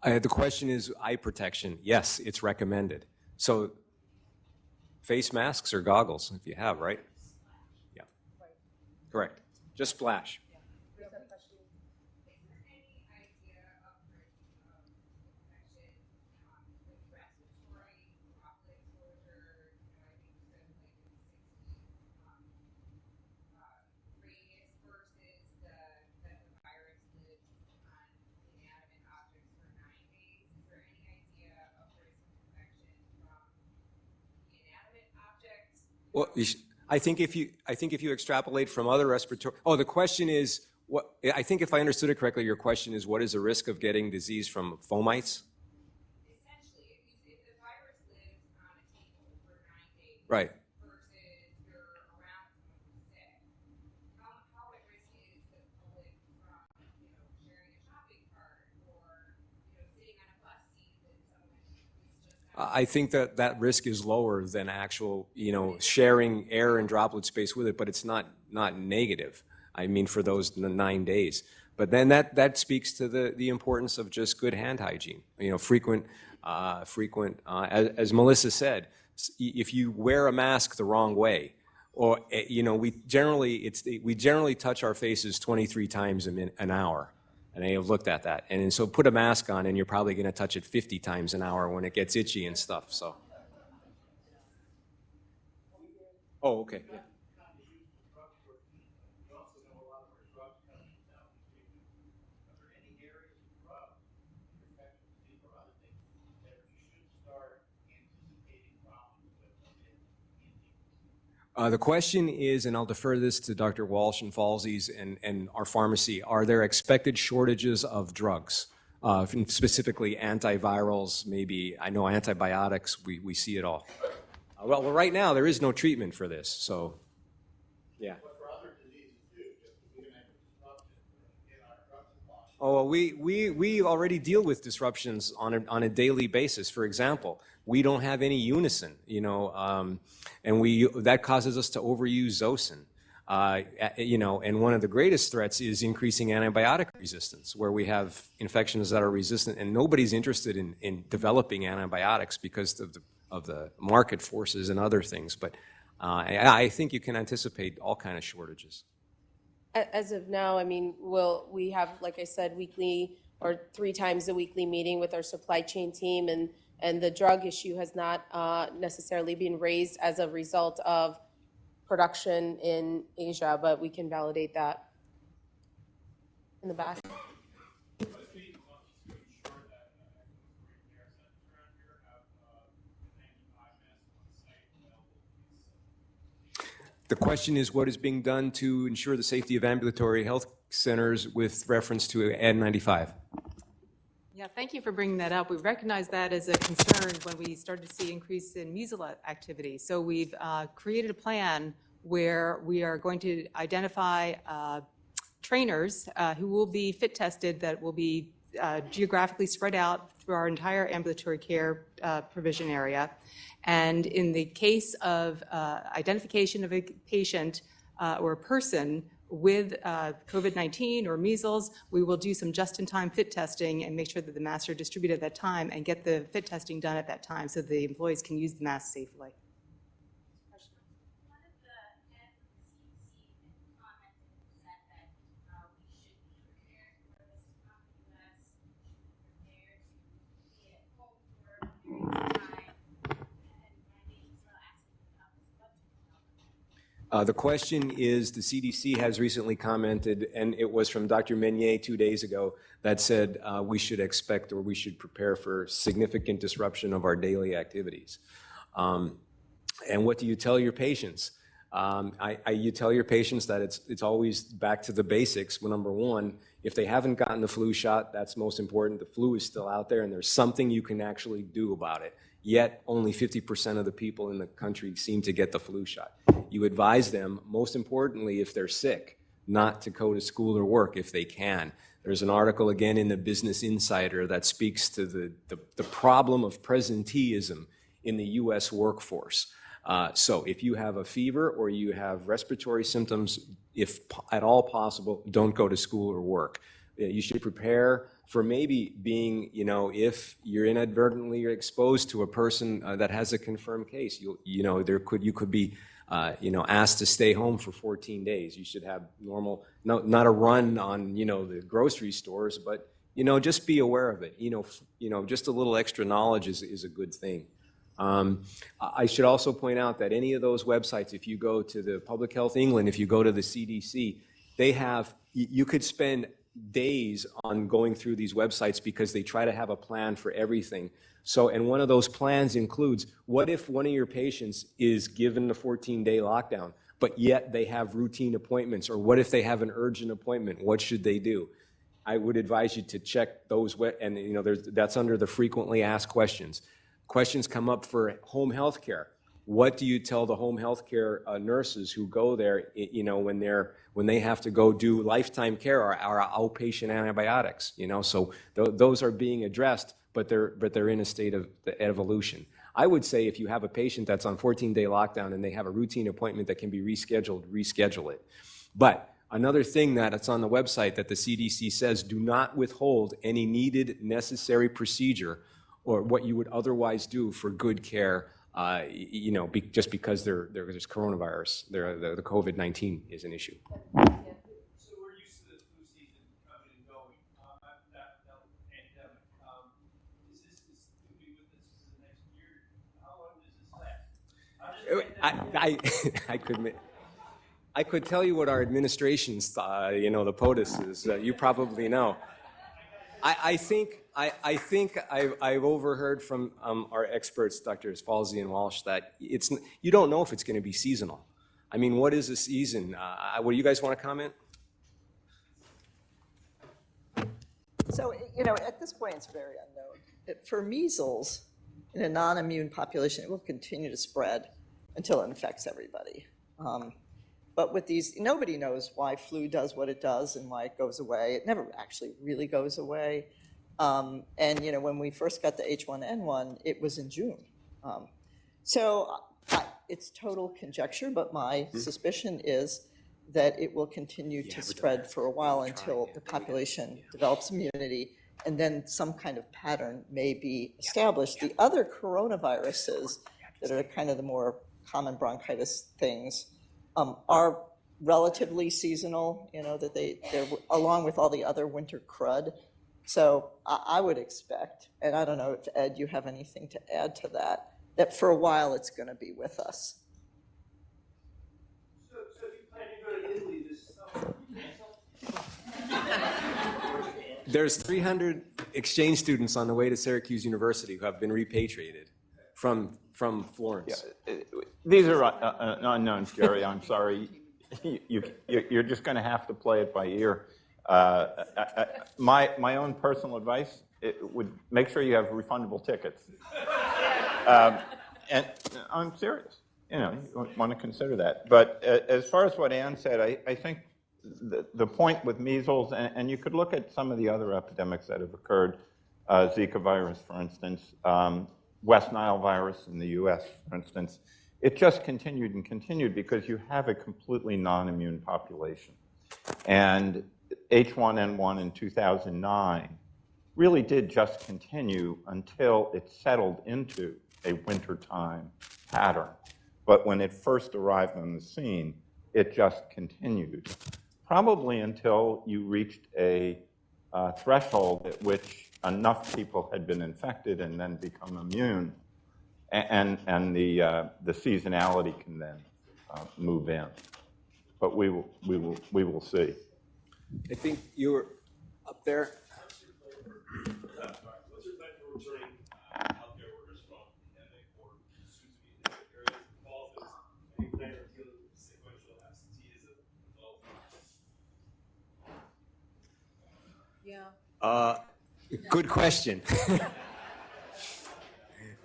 The question is eye protection. Yes, it's recommended. So face masks or goggles, if you have, right? Yeah. Correct. Just splash. Well, I think if you extrapolate from other respiratory, the question is what? I think if I understood it correctly, your question is what is the risk of getting disease from fomites? Essentially, if the virus lives on a table for 9 days, right, versus you're around someone who's sick, how at risk is the public from sharing a shopping cart or sitting on a bus seat with someone who's just I think that risk is lower than actual, sharing air and droplet space with it, but it's not negative. I mean, for those 9 days. But then that speaks to the importance of just good hand hygiene. Frequent, as Melissa said, if you wear a mask the wrong way, or we generally touch our faces 23 times an hour. And I have looked at that. And so put a mask on and you're probably going to touch it 50 times an hour when it gets itchy and stuff. So. Oh, okay. Yeah. The question is, and I'll defer this to Dr. Walsh and Falsey's and our pharmacy, are there expected shortages of drugs, specifically antivirals, maybe, I know antibiotics, we see it all. Well, right now there is no treatment for this, so, yeah. Oh, well, we already deal with disruptions on a daily basis. For example, we don't have any unison, and that causes us to overuse Zosyn. And one of the greatest threats is increasing antibiotic resistance, where we have infections that are resistant, and nobody's interested in developing antibiotics because of the market forces and other things. But I think you can anticipate all kind of shortages. As of now, I mean, we have, like I said, weekly or 3 times a weekly meeting with our supply chain team, and the drug issue has not necessarily been raised as a result of production in Asia, but we can validate that. In the back. The question is what is being done to ensure the safety of ambulatory health centers with reference to N95? Yeah, thank you for bringing that up. We recognized that as a concern when we started to see increase in measles activity. So we've created a plan where we are going to identify trainers who will be fit tested that will be geographically spread out through our entire ambulatory care provision area. And in the case of identification of a patient or a person with COVID-19 or measles, we will do some just-in-time fit testing and make sure that the masks are distributed at that time and get the fit testing done at that time so the employees can use the mask safely. The question is, the CDC has recently commented, and it was from Dr. Meunier 2 days ago, that said we should expect or we should prepare for significant disruption of our daily activities. And what do you tell your patients? You tell your patients that it's always back to the basics. Well, number one, if they haven't gotten the flu shot, that's most important. The flu is still out there, and there's something you can actually do about it. Yet, only 50% of the people in the country seem to get the flu shot. You advise them, most importantly, if they're sick, not to go to school or work if they can. There's an article again in the Business Insider that speaks to the problem of presenteeism in the U.S. workforce. So if you have a fever or you have respiratory symptoms, if at all possible, don't go to school or work. You should prepare for maybe being, if you're inadvertently exposed to a person that has a confirmed case, you could be, asked to stay home for 14 days. You should have normal, not a run on, the grocery stores, but, just be aware of it. Just a little extra knowledge is a good thing. I should also point out that any of those websites, if you go to the Public Health England, if you go to the CDC, you could spend days on going through these websites because they try to have a plan for everything. So, and one of those plans includes, what if one of your patients is given the 14-day lockdown, but yet they have routine appointments? Or what if they have an urgent appointment? What should they do? I would advise you to check those, and that's under the frequently asked questions. Questions come up for home health care. What do you tell the home health care nurses who go there, when they have to go do lifetime care or outpatient antibiotics? So those are being addressed, but they're in a state of evolution. I would say if you have a patient that's on 14-day lockdown and they have a routine appointment that can be rescheduled, reschedule it. But another thing that it's on the website that the CDC says, do not withhold any needed necessary procedure or what you would otherwise do for good care, just because there's coronavirus, the COVID-19 is an issue. So we're used to the flu season coming and going. That pandemic. Is this going to be with us for the next year? How long does this last? I could tell you what our administration's, the POTUS is. You probably know. I think I've overheard from our experts, Drs. Falsey and Walsh, that you don't know if it's going to be seasonal. I mean, what is a season? What do you guys want to comment? So, at this point, it's very unknown. For measles, in a non-immune population, it will continue to spread until it infects everybody. But with these, nobody knows why flu does what it does and why it goes away. It never actually really goes away. And, when we first got the H1N1, it was in June. So it's total conjecture, but my suspicion is that it will continue to spread for a while until the population develops immunity, and then some kind of pattern may be established. The other coronaviruses that are kind of the more common bronchitis things are relatively seasonal, that they're along with all the other winter crud. So I would expect, and I don't know if, Ed, you have anything to add to that for a while it's going to be with us. So if you plan to go to Italy this summer, There's 300 exchange students on the way to Syracuse University who have been repatriated from Florence. Yeah, these are unknowns, Jerry. I'm sorry. You're just going to have to play it by ear. My own personal advice would make sure you have refundable tickets. And I'm serious. You want to consider that. But as far as what Ann said, I think the point with measles, and you could look at some of the other epidemics that have occurred, Zika virus, for instance, West Nile virus in the U.S., for instance, it just continued and continued because you have a completely non-immune population. And H1N1 in 2009 really did just continue until it settled into a wintertime pattern. But when it first arrived on the scene, it just continued, probably until you reached a threshold at which enough people had been infected and then become immune, and the seasonality can then move in. But we will see. I think you were up there. What's your plan for returning healthcare workers from pandemic or soon to be endemic areas? Any plan for dealing with Good question.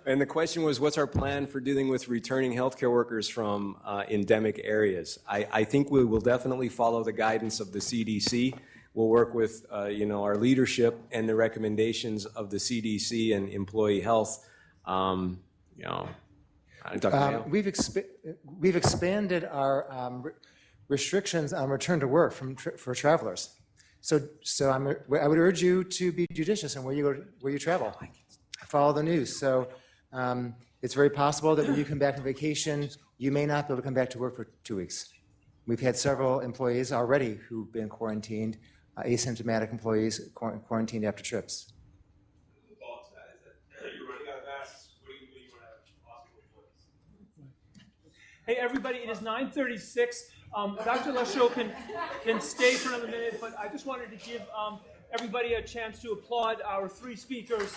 And the question was, what's our plan for dealing with returning healthcare workers from endemic areas? I think we will definitely follow the guidance of the CDC. We'll work with our leadership and the recommendations of the CDC and employee health. Dr. Mayo? We've expanded our restrictions on return to work for travelers. So I would urge you to be judicious in where you travel. Follow the news. So it's very possible that when you come back from vacation, you may not be able to come back to work for 2 weeks. We've had several employees already who've been quarantined, asymptomatic employees quarantined after trips. The follow-up to that is that you're running out of masks. What do you want to have hospital employees? Hey, everybody, it is 9:36. Dr. Lesho can stay for another minute, but I just wanted to give everybody a chance to applaud our three speakers.